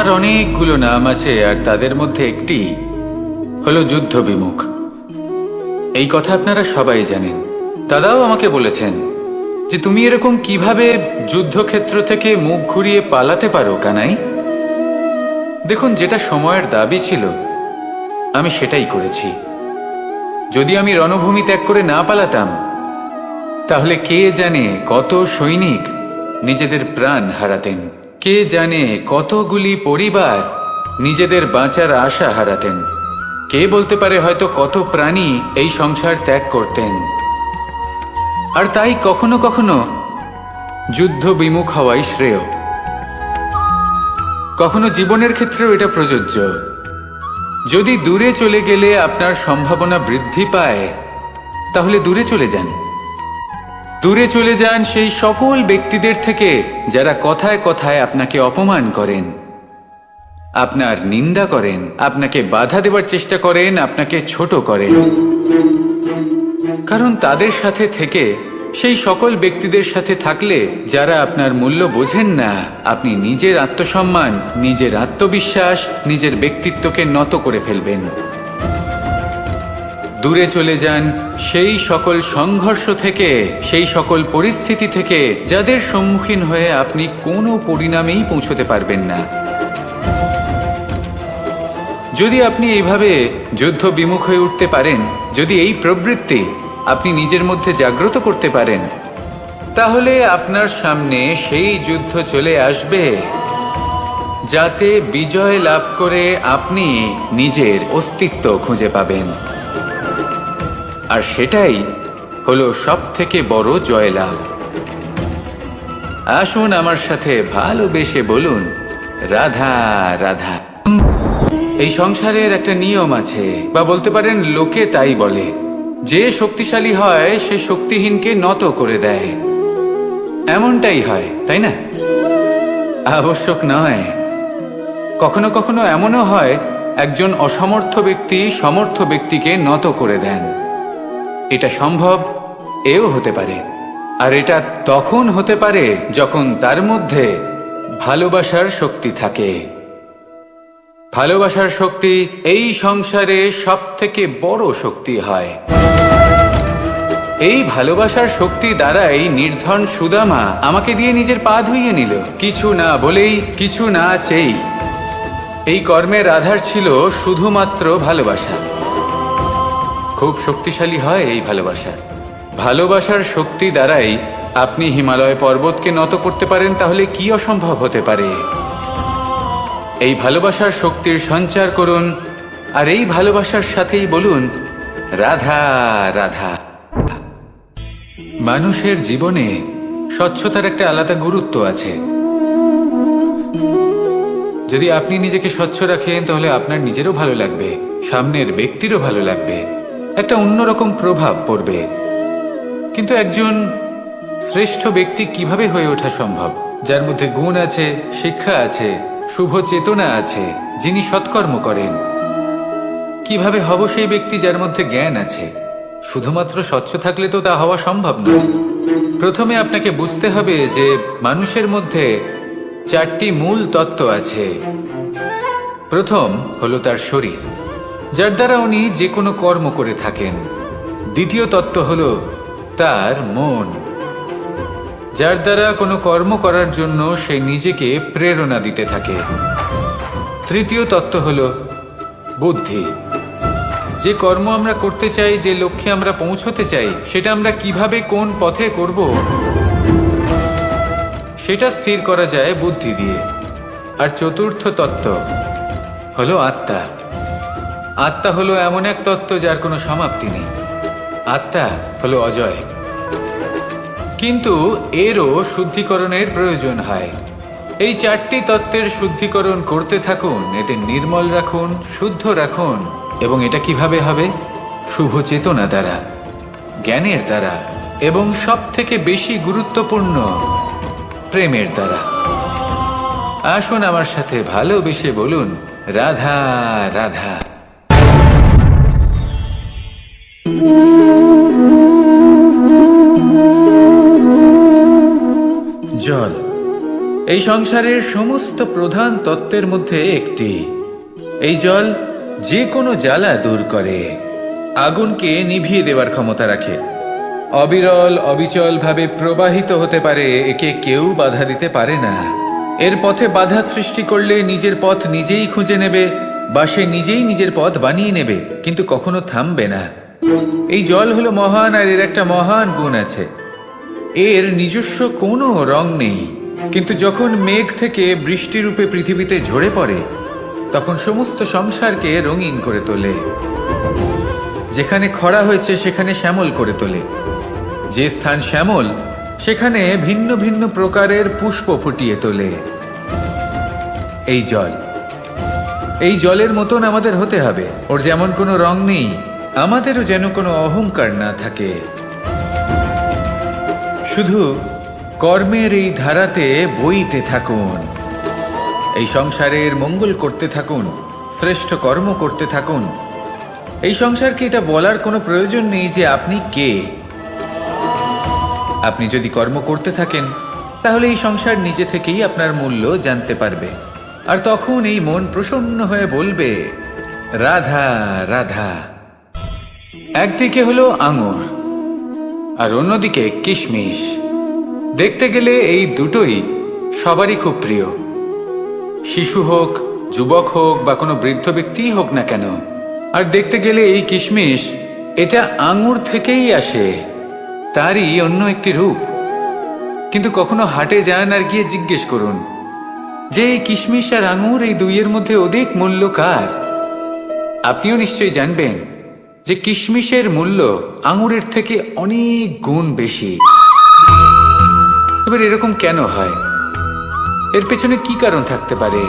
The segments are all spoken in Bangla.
আমার অনেকগুলো নাম আছে, আর তাদের মধ্যে একটি হলো যুদ্ধ বিমুখ। এই কথা আপনারা সবাই জানেন। দাদাও আমাকে বলেছেন যে তুমি এরকম কিভাবে যুদ্ধক্ষেত্র থেকে মুখ ঘুরিয়ে পালাতে পারো কানাই। দেখুন, যেটা সময়ের দাবি ছিল আমি সেটাই করেছি। যদি আমি রণভূমি ত্যাগ করে না পালাতাম, তাহলে কে জানে কত সৈনিক নিজেদের প্রাণ হারাতেন, কে জানে কতগুলি পরিবার নিজেদের বাঁচার আশা হারাতেন, কে বলতে পারে হয়তো কত প্রাণী এই সংসার ত্যাগ করতেন। আর তাই কখনো কখনো যুদ্ধ বিমুখ হওয়াই শ্রেয়। কখনো জীবনের ক্ষেত্রেও এটা প্রযোজ্য। যদি দূরে চলে গেলে আপনার সম্ভাবনা বৃদ্ধি পায়, তাহলে দূরে চলে যান। দূরে চলে যান সেই সকল ব্যক্তিদের থেকে যারা কথায় কথায় আপনাকে অপমান করেন, আপনার নিন্দা করেন, আপনাকে বাধা দেওয়ার চেষ্টা করেন, আপনাকে ছোট করেন। কারণ তাদের সাথে থেকে, সেই সকল ব্যক্তিদের সাথে থাকলে যারা আপনার মূল্য বোঝেন না, আপনি নিজের আত্মসম্মান, নিজের আত্মবিশ্বাস, নিজের ব্যক্তিত্বকে নত করে ফেলবেন। দূরে চলে যান সেই সকল সংঘর্ষ থেকে, সেই সকল পরিস্থিতি থেকে যাদের সম্মুখীন হয়ে আপনি কোনো পরিণামেই পৌঁছতে পারবেন না। যদি আপনি এইভাবে যুদ্ধ বিমুখ হয়ে উঠতে পারেন, যদি এই প্রবৃত্তি আপনি নিজের মধ্যে জাগ্রত করতে পারেন, তাহলে আপনার সামনে সেই যুদ্ধ চলে আসবে যাতে বিজয় লাভ করে আপনি নিজের অস্তিত্ব খুঁজে পাবেন। আর সেটাই হলো সবথেকে বড় জয়লাভ। আসুন আমার সাথে ভালোবেসে বলুন, রাধা রাধা। এই সংসারের একটা নিয়ম আছে, বা বলতে পারেন লোকে তাই বলে, যে শক্তিশালী হয় সে শক্তিহীনকে নত করে দেয়। এমনটাই হয়, তাই না? আবশ্যক নয়, কখনো কখনো এমনও হয় একজন অসমর্থ ব্যক্তি সমর্থ ব্যক্তিকে নত করে দেন। এটা সম্ভব, এও হতে পারে। আর এটা তখন হতে পারে যখন তার মধ্যে ভালোবাসার শক্তি থাকে। ভালোবাসার শক্তি এই সংসারে সবথেকে বড় শক্তি হয়। এই ভালোবাসার শক্তি দ্বারাই নির্ধন সুদামা আমাকে দিয়ে নিজের পা ধুইয়ে নিল, কিছু না বলেই, কিছু না চেয়েই। এই কর্মের আধার ছিল শুধুমাত্র ভালোবাসা। খুব শক্তিশালী হয় এই ভালোবাসা। ভালোবাসার শক্তি দ্বারাই আপনি হিমালয় পর্বতকে নত করতে পারেন, তাহলে কি অসম্ভব হতে পারে? এই ভালোবাসার শক্তির সঞ্চার করুন, আর এই ভালোবাসার সাথেই বলুন, রাধা রাধা। মানুষের জীবনে স্বচ্ছতার একটা আলাদা গুরুত্ব আছে। যদি আপনি নিজেকে স্বচ্ছ রাখেন, তাহলে আপনার নিজেরও ভালো লাগবে, সামনের ব্যক্তিরও ভালো লাগবে, একটা অন্যরকম প্রভাব পড়বে। কিন্তু একজন শ্রেষ্ঠ ব্যক্তি কিভাবে হয়ে ওঠা সম্ভব? যার মধ্যে গুণ আছে, শিক্ষা আছে, শুভ চেতনা আছে, যিনি সৎকর্ম করেন। কিভাবে হব সেই ব্যক্তি যার মধ্যে জ্ঞান আছে? শুধুমাত্র স্বচ্ছ থাকলে তো তা হওয়া সম্ভব নয়। প্রথমে আপনাকে বুঝতে হবে যে মানুষের মধ্যে চারটি মূল তত্ত্ব আছে। প্রথম হলো তার শরীর, যার দ্বারা উনি যে কোনো কর্ম করে থাকেন। দ্বিতীয় তত্ত্ব হলো তার মন, যার দ্বারা কোনো কর্ম করার জন্য সে নিজেকে প্রেরণা দিতে থাকে। তৃতীয় তত্ত্ব হলো বুদ্ধি, যে কর্ম আমরা করতে চাই, যে লক্ষ্যে আমরা পৌঁছতে চাই, সেটা আমরা কিভাবে কোন পথে করব সেটা স্থির করা যায় বুদ্ধি দিয়ে। আর চতুর্থ তত্ত্ব হলো আত্মা। আত্মা হলো এমন এক তত্ত্ব যার কোনো সমাপ্তি নেই। আত্মা হলো অজয়। কিন্তু এরও শুদ্ধিকরণের প্রয়োজন হয়। এই চারটি তত্ত্বের শুদ্ধিকরণ করতে থাকুন, এতে নির্মল রাখুন, শুদ্ধ রাখুন। এবং এটা কিভাবে হবে? শুভ চেতনা দ্বারা, জ্ঞানের দ্বারা, এবং সব থেকে বেশি গুরুত্বপূর্ণ প্রেমের দ্বারা। আসুন আমার সাথে ভালোবেসে বলুন, রাধা রাধা। জল, এই সংসারের সমস্ত প্রধান তত্ত্বের মধ্যে একটি। এই জল যে কোনো জ্বালা দূর করে, আগুনকে নিভিয়ে দেওয়ার ক্ষমতা রাখে, অবিরল অবিচল ভাবে প্রবাহিত হতে পারে, একে কেউ বাধা দিতে পারে না। এর পথে বাধা সৃষ্টি করলে নিজের পথ নিজেই খুঁজে নেবে বা সে নিজেই নিজের পথ বানিয়ে নেবে, কিন্তু কখনো থামবে না। এই জল হলো মহান, আর এর একটা মহান গুণ আছে, এর নিজস্ব কোনো রং নেই। কিন্তু যখন মেঘ থেকে বৃষ্টিরূপে পৃথিবীতে ঝরে পড়ে, তখন সমস্ত সংসারকে রঙিন করে তোলে। যেখানে খরা হয়েছে সেখানে শ্যামল করে তোলে, যে স্থান শ্যামল সেখানে ভিন্ন ভিন্ন প্রকারের পুষ্প ফুটিয়ে তোলে। এই জলের মতন আমাদের হতে হবে। ওর যেমন কোনো রং নেই, আমাদেরও যেন কোনো অহংকার না থাকে। শুধু কর্মের এই ধারাতে বইতে থাকুন, এই সংসারের মঙ্গল করতে থাকুন, শ্রেষ্ঠ কর্ম করতে থাকুন। এই সংসারকে এটা বলার কোনো প্রয়োজন নেই যে আপনি কে। আপনি যদি কর্ম করতে থাকেন, তাহলে এই সংসার নিজে থেকেই আপনার মূল্য জানতে পারবে, আর তখন এই মন প্রসন্ন হয়ে বলবে, রাধা রাধা। একদিকে হলো আঙুর আর অন্যদিকে কিশমিশ। দেখতে গেলে এই দুটোই সবারই খুব প্রিয়, শিশু হোক, যুবক হোক বা কোনো বৃদ্ধ ব্যক্তিই হোক না কেন। আর দেখতে গেলে এই কিশমিশ, এটা আঙুর থেকেই আসে, তারই অন্য একটি রূপ। কিন্তু কখনো হাটে যান আর গিয়ে জিজ্ঞেস করুন যে এই কিশমিশ আর আঙুর, এই দুইয়ের মধ্যে অধিক মূল্য কার? আপনিও নিশ্চয়ই জানবেন যে কিশমিশের মূল্য আঙুরের থেকে অনেক গুণ বেশি। এবার এরকম কেন হয়? এর পেছনে কি কারণ থাকতে পারে?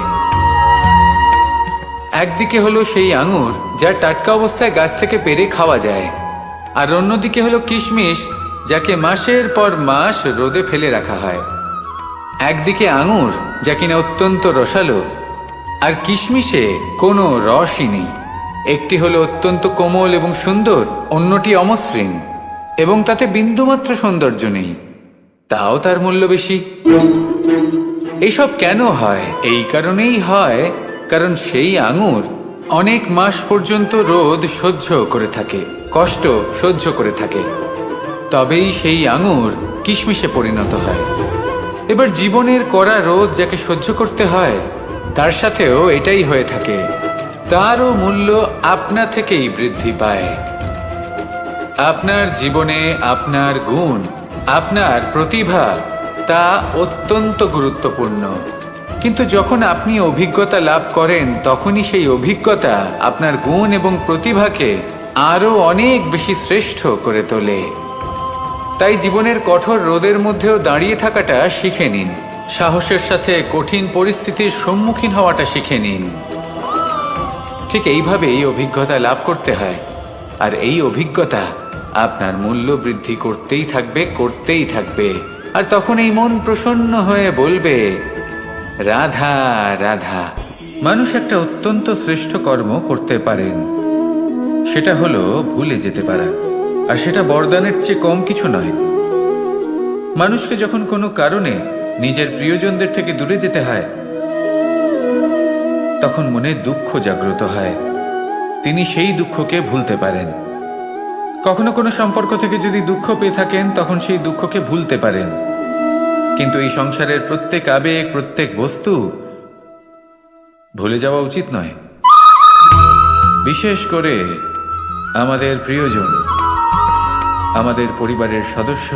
একদিকে হলো সেই আঙুর যা টাটকা অবস্থায় গাছ থেকে পেড়ে খাওয়া যায়, আর অন্যদিকে হলো কিশমিশ যাকে মাসের পর মাস রোদে ফেলে রাখা হয়। একদিকে আঙুর যা কিনা অত্যন্ত রসালো, আর কিশমিশে কোনো রসই নেই। একটি হলো অত্যন্ত কোমল এবং সুন্দর, অন্যটি অমসৃণ এবং তাতে বিন্দুমাত্র সৌন্দর্য নেই, তাও তার মূল্য বেশি। এসব কেন হয়? এই কারণেই হয় কারণ সেই আঙুর অনেক মাস পর্যন্ত রোদ সহ্য করে থাকে, কষ্ট সহ্য করে থাকে, তবেই সেই আঙুর কিশমিশে পরিণত হয়। এবার জীবনের কড়া রোদ যাকে সহ্য করতে হয়, তার সাথেও এটাই হয়ে থাকে, তারও মূল্য আপনা থেকেই বৃদ্ধি পায়। আপনার জীবনে আপনার গুণ, আপনার প্রতিভা, তা অত্যন্ত গুরুত্বপূর্ণ। কিন্তু যখন আপনি অভিজ্ঞতা লাভ করেন, তখনই সেই অভিজ্ঞতা আপনার গুণ এবং প্রতিভাকে আরো অনেক বেশি শ্রেষ্ঠ করে তোলে। তাই জীবনের কঠোর রোদের মধ্যেও দাঁড়িয়ে থাকাটা শিখে নিন, সাহসের সাথে কঠিন পরিস্থিতির সম্মুখীন হওয়াটা শিখে নিন। ঠিক এইভাবেই অভিজ্ঞতা লাভ করতে হয়, আর এই অভিজ্ঞতা আপনার মূল্য বৃদ্ধি করতেই থাকবে, করতেই থাকবে। আর তখন এই মন প্রসন্ন হয়ে বলবে, রাধা রাধা। মানুষ একটা অত্যন্ত শ্রেষ্ঠ কর্ম করতে পারেন, সেটা হলো ভুলে যেতে পারা, আর সেটা বরদানের চেয়ে কম কিছু নয়। মানুষকে যখন কোনো কারণে নিজের প্রিয়জনদের থেকে দূরে যেতে হয়, তখন মনে দুঃখ জাগ্রত হয়, তিনি সেই দুঃখকে ভুলতে পারেন। কখনো কোনো সম্পর্ক থেকে যদি দুঃখ পেয়ে থাকেন, তখন সেই দুঃখকে ভুলতে পারেন। কিন্তু এই সংসারের প্রত্যেক আবেগ, প্রত্যেক বস্তু ভুলে যাওয়া উচিত নয়। বিশেষ করে আমাদের প্রিয়জন, আমাদের পরিবারের সদস্য,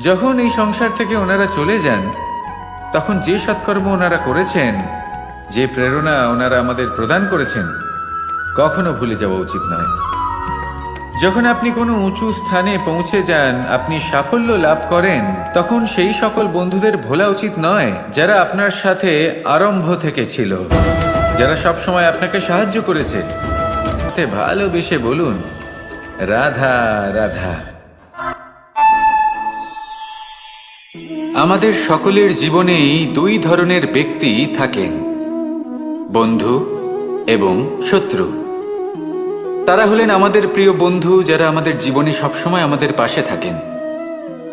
যখন এই সংসার থেকে ওনারা চলে যান, তখন যে সৎকর্ম ওনারা করেছেন, যে প্রেরণা ওনারা আমাদের প্রদান করেছেন, কখনো ভুলে যাওয়া উচিত নয়। যখন আপনি কোনো উঁচু স্থানে পৌঁছে যান, আপনি সাফল্য লাভ করেন, তখন সেই সকল বন্ধুদের ভোলা উচিত নয় যারা আপনার সাথে আরম্ভ থেকে ছিল, যারা সবসময় আপনাকে সাহায্য করেছে। ভালোবেসে বলুন, রাধা রাধা। আমাদের সকলের জীবনেই দুই ধরনের ব্যক্তি থাকেন, বন্ধু এবং শত্রু। তারা হলেন আমাদের প্রিয় বন্ধু, যারা আমাদের জীবনে সবসময় আমাদের পাশে থাকেন।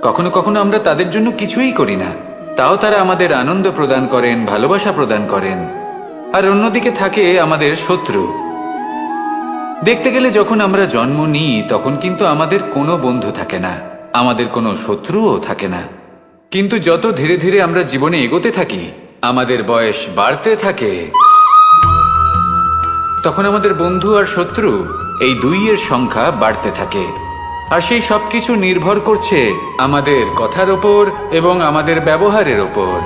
কখনো কখনো আমরা তাদের জন্য কিছুই করি না, তাও তারা আমাদের আনন্দ প্রদান করেন, ভালোবাসা প্রদান করেন। আর অন্যদিকে থাকে আমাদের শত্রু। দেখতে গেলে যখন আমরা জন্ম নিই তখন কিন্তু আমাদের কোনো বন্ধু থাকে না, আমাদের কোনো শত্রুও থাকে না। কিন্তু যত ধীরে ধীরে আমরা জীবনে এগোতে থাকি, আমাদের বয়স বাড়তে থাকে, তখন আমাদের বন্ধু আর শত্রু এই দুইয়ের সংখ্যা বাড়তে থাকে। আর সেই সবকিছু নির্ভর করছে আমাদের কথার ওপর এবং আমাদের ব্যবহারের ওপর।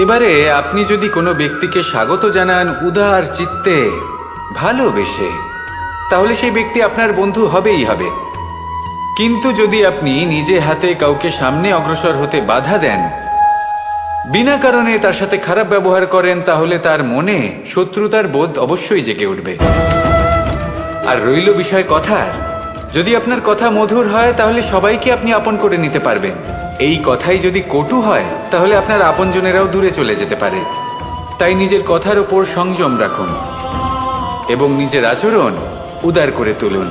এবারে আপনি যদি কোনো ব্যক্তিকে স্বাগত জানান উদার চিত্তে, ভালোবেসে, তাহলে সেই ব্যক্তি আপনার বন্ধু হবেই হবে। কিন্তু যদি আপনি নিজে হাতে কাউকে সামনে অগ্রসর হতে বাধা দেন, বিনা কারণে তার সাথে খারাপ ব্যবহার করেন, তাহলে তার মনে শত্রুতার বোধ অবশ্যই জেগে উঠবে। আর রইল বিষয় কথার, যদি আপনার কথা মধুর হয় তাহলে সবাইকে আপনি আপন করে নিতে পারবেন। এই কথাই যদি কটু হয় তাহলে আপনার আপনজনেরাও দূরে চলে যেতে পারে। তাই নিজের কথার ওপর সংযম রাখুন এবং নিজের আচরণ উদার করে তুলুন।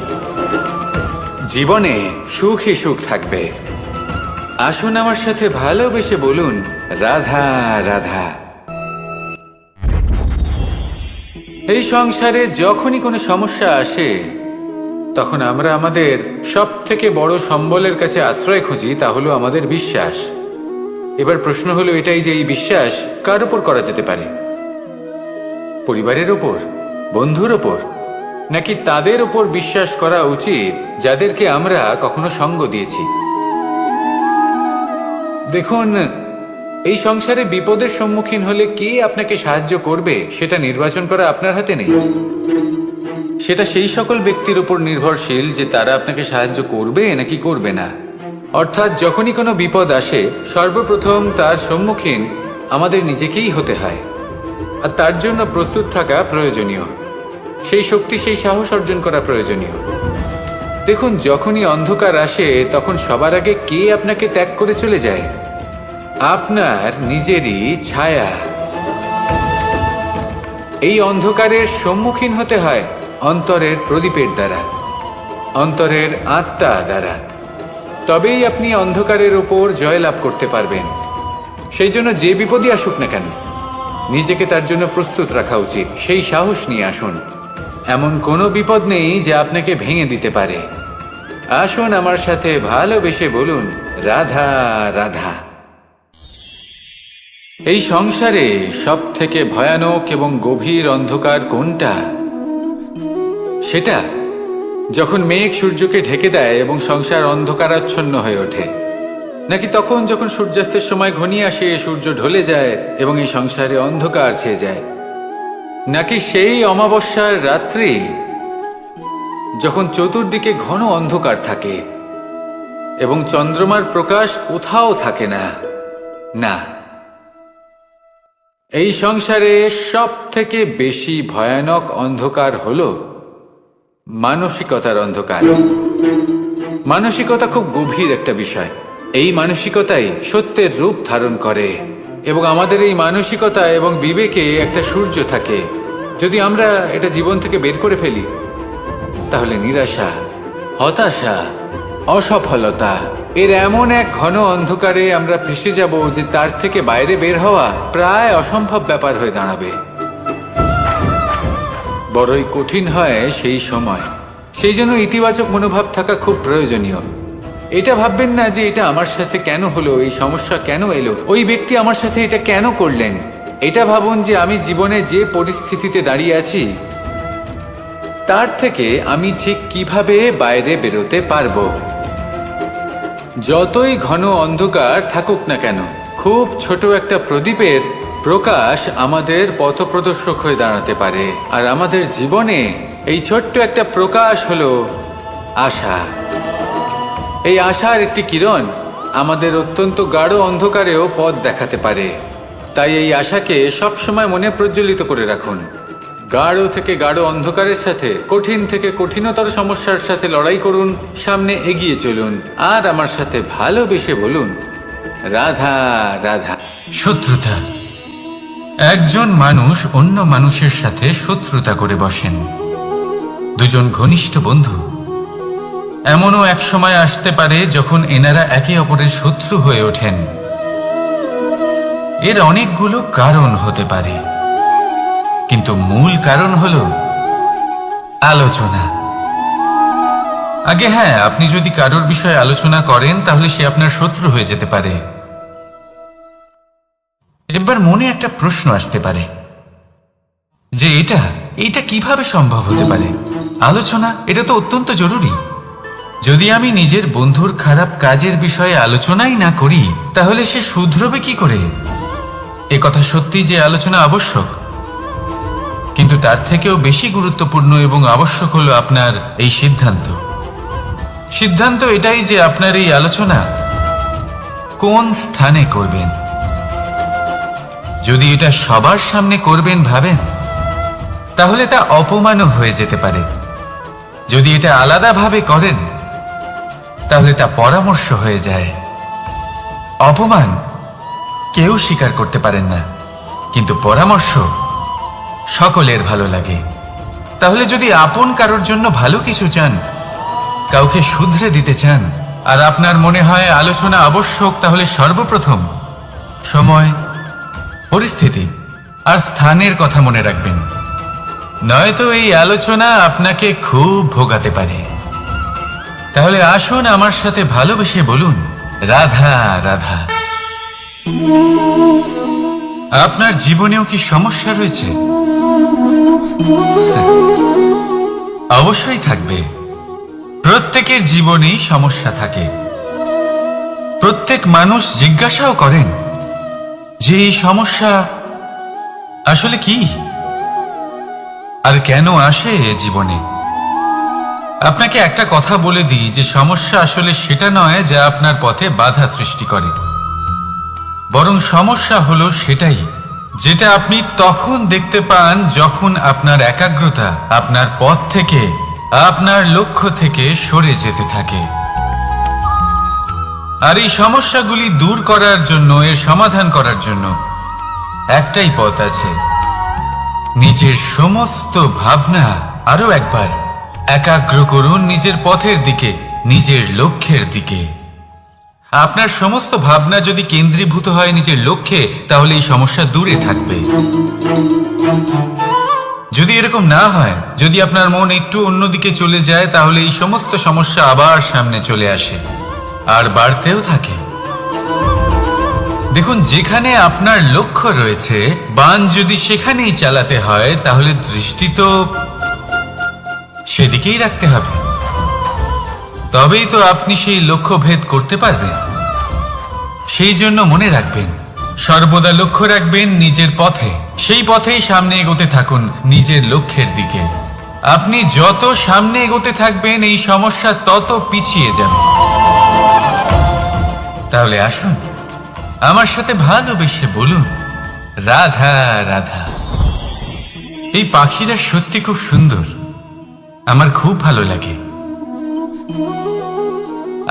জীবনে সুখই সুখ থাকবে। আসুন আমার সাথে ভালোবেসে বলুন, রাধা রাধা। এই সংসারে যখনই কোনো সমস্যা আসে তখন আমরা আমাদের সব থেকে বড় সম্বলের কাছে আশ্রয় খুঁজি, তা হলো আমাদের বিশ্বাস। এবার প্রশ্ন হলো এটাই যে এই বিশ্বাস কার উপর করা যেতে পারে? পরিবারের ওপর, বন্ধুর ওপর, নাকি তাদের উপর বিশ্বাস করা উচিত যাদেরকে আমরা কখনো সঙ্গ দিয়েছি? দেখুন, এই সংসারে বিপদের সম্মুখীন হলে কে আপনাকে সাহায্য করবে সেটা নির্বাচন করা আপনার হাতে নেই। সেটা সেই সকল ব্যক্তির উপর নির্ভরশীল যে তারা আপনাকে সাহায্য করবে নাকি করবে না। অর্থাৎ যখনই কোনো বিপদ আসে সর্বপ্রথম তার সম্মুখীন আমাদের নিজেকেই হতে হয়। আর তার জন্য প্রস্তুত থাকা প্রয়োজনীয়, সেই শক্তি, সেই সাহস অর্জন করা প্রয়োজনীয়। দেখুন, যখনই অন্ধকার আসে তখন সবার আগে কে আপনাকে ত্যাগ করে চলে যায়? আপনার নিজেরই ছায়া। এই অন্ধকারের সম্মুখীন হতে হয় অন্তরের প্রদীপের দ্বারা, অন্তরের আত্মা দ্বারা। তবেই আপনি অন্ধকারের ওপর জয়লাভ করতে পারবেন। সেই জন্য যে বিপদই আসুক না কেন নিজেকে তার জন্য প্রস্তুত রাখা উচিত। সেই সাহস নিয়ে আসুন। এমন কোনো বিপদ নেই যে আপনাকে ভেঙে দিতে পারে। আসুন আমার সাথে ভালোবেসে বলুন, রাধা রাধা। এই সংসারে সব থেকে ভয়ানক এবং গভীর অন্ধকার কোনটা? সেটা যখন মেঘ সূর্যকে ঢেকে দেয় এবং সংসার অন্ধকারাচ্ছন্ন হয়ে ওঠে, নাকি তখন যখন সূর্যাস্তের সময় ঘনিয়ে আসে, সূর্য ঢলে যায় এবং এই সংসারে অন্ধকার ছেয়ে যায়, নাকি সেই অমাবস্যার রাত্রি যখন চতুর্দিকে ঘন অন্ধকার থাকে এবং চন্দ্রমার প্রকাশ কোথাও থাকে না? না, এই সংসারে সব থেকে বেশি ভয়ানক অন্ধকার হলো মানসিকতার অন্ধকার। মানসিকতা খুব গভীর একটা বিষয়। এই মানসিকতাই সত্যের রূপ ধারণ করে এবং আমাদের এই মানসিকতা এবং বিবেকে একটা সূর্য থাকে। যদি আমরা এটা জীবন থেকে বের করে ফেলি তাহলে নিরাশা, হতাশা, অসফলতা এর এমন এক ঘন অন্ধকারে আমরা ফেসে যাব যে তার থেকে বাইরে বের হওয়া প্রায় অসম্ভব ব্যাপার হয়ে দাঁড়াবে। বড়ই কঠিন হয় সেই সময়। সেই জন্য ইতিবাচক মনোভাব থাকা খুব প্রয়োজনীয়। এটা ভাববেন না যে এটা আমার সাথে কেন হলো, এই সমস্যা কেন এলো, ওই ব্যক্তি আমার সাথে এটা কেন করলেন। এটা ভাবুন যে আমি জীবনে যে পরিস্থিতিতে দাঁড়িয়ে আছি তার থেকে আমি ঠিক কিভাবে বাইরে বেরোতে পারবো। যতই ঘন অন্ধকার থাকুক না কেন, খুব ছোট একটা প্রদীপের প্রকাশ আমাদের পথপ্রদর্শক হয়ে দাঁড়াতে পারে। আর আমাদের জীবনে এই ছোট্ট একটা প্রকাশ হলো আশা। এই আশার একটি কিরণ আমাদের অত্যন্ত গাঢ় অন্ধকারেও পথ দেখাতে পারে। তাই এই আশাকে সবসময় মনে প্রজ্বলিত করে রাখুন। গাঢ় থেকে গাঢ় অন্ধকারের সাথে, কঠিন থেকে কঠিনতর সমস্যার সাথে লড়াই করুন, সামনে এগিয়ে চলুন। আর আমার সাথে ভালোবেসে বলুন, রাধা রাধা। শত্রুতা। একজন মানুষ অন্য মানুষের সাথে শত্রুতা করে বসেন। দুজন ঘনিষ্ঠ বন্ধু। এমনও এক সময় আসতে পারে যখন এনারা একে অপরের শত্রু হয়ে ওঠেন। এর অনেকগুলো কারণ হতে পারে, কিন্তু মূল কারণ হলো আলোচনা। আগে হ্যাঁ, আপনি যদি কারোর বিষয়ে আলোচনা করেন তাহলে সে আপনার শত্রু হয়ে যেতে পারে। এবার মনে একটা প্রশ্ন আসতে পারে যে এটা কিভাবে সম্ভব হতে পারে? আলোচনা এটা তো অত্যন্ত জরুরি। যদি আমি নিজের বন্ধুর খারাপ কাজের বিষয়ে আলোচনাই না করি তাহলে সে শুধরবে কি করে? এ কথা সত্যি যে আলোচনা আবশ্যক, কিন্তু তার থেকেও বেশি গুরুত্বপূর্ণ এবং আবশ্যক হলো আপনার এই সিদ্ধান্ত এটাই যে আপনার এই আলোচনা কোন স্থানে করবেন। যদি এটা সবার সামনে করবেন ভাবেন, তাহলে তা অপমানও হয়ে যেতে পারে। যদি এটা আলাদাভাবে করেন তাহলে তা পরামর্শ হয়ে যায়। অপমান কেউ স্বীকার করতে পারেন না, কিন্তু পরামর্শ সকলের ভালো লাগে। তাহলে যদি আপন কারোর জন্য ভালো কিছু চান, কাউকে শুধরে দিতে চান, আর আপনার মনে হয় আলোচনা আবশ্যক, তাহলে সর্বপ্রথম সময়, পরিস্থিতি আর স্থানের কথা মনে রাখবেন, নয়তো এই আলোচনা আপনাকে খুব ভোগাতে পারে। তাহলে আসুন আমার সাথে ভালোবেসে বলুন, রাধা রাধা। আপনার জীবনেও কি সমস্যা রয়েছে? অবশ্যই থাকবে। প্রত্যেকের জীবনেই সমস্যা থাকে। প্রত্যেক মানুষ জিজ্ঞাসাও করেন যে এই সমস্যা আসলে কি আর কেন আসে এ জীবনে। আপনাকে একটা কথা বলে দিই যে সমস্যা আসলে সেটা নয় যা আপনার পথে বাধা সৃষ্টি করে, বরং সমস্যা হলো সেটাই যেটা আপনি তখন দেখতে পান যখন আপনার একাগ্রতা আপনার পথ থেকে, আপনার লক্ষ্য থেকে সরে যেতে থাকে। আর এই সমস্যাগুলি দূর করার জন্য, এর সমাধান করার জন্য একটাই পথ আছে, নিজের সমস্ত ভাবনা আরো একবার একাগ্র করুন নিজের পথের দিকে, নিজের লক্ষ্যের দিকে। আপনার সমস্ত ভাবনা যদি কেন্দ্রীভূত হয় নিজের লক্ষ্যে, তাহলে এই সমস্যা দূরে থাকবে। যদি এরকম না হয়, যদি আপনার মন একটু অন্যদিকে চলে যায়, তাহলে এই সমস্ত সমস্যা আবার সামনে চলে আসে আর বাড়তেও থাকে। দেখুন, যেখানে আপনার লক্ষ্য রয়েছে, বাণ যদি সেখানেই চালাতে হয়, তাহলে দৃষ্টি তো সেদিকেই রাখতে হবে। তবেই তো আপনি সেই লক্ষ্য ভেদ করতে পারবেন। সেই জন্য মনে রাখবেন, সর্বদা লক্ষ্য রাখবেন নিজের পথে, সেই পথেই সামনে এগোতে থাকুন নিজের লক্ষ্যের দিকে। আপনি যত সামনে এগোতে থাকবেন এই সমস্যা তত পিছিয়ে যাবে। তাহলে আসুন আমার সাথে ভালোবেসে বলুন, রাধা রাধা। এই পাখিরা সত্যি খুব সুন্দর, আমার খুব ভালো লাগে।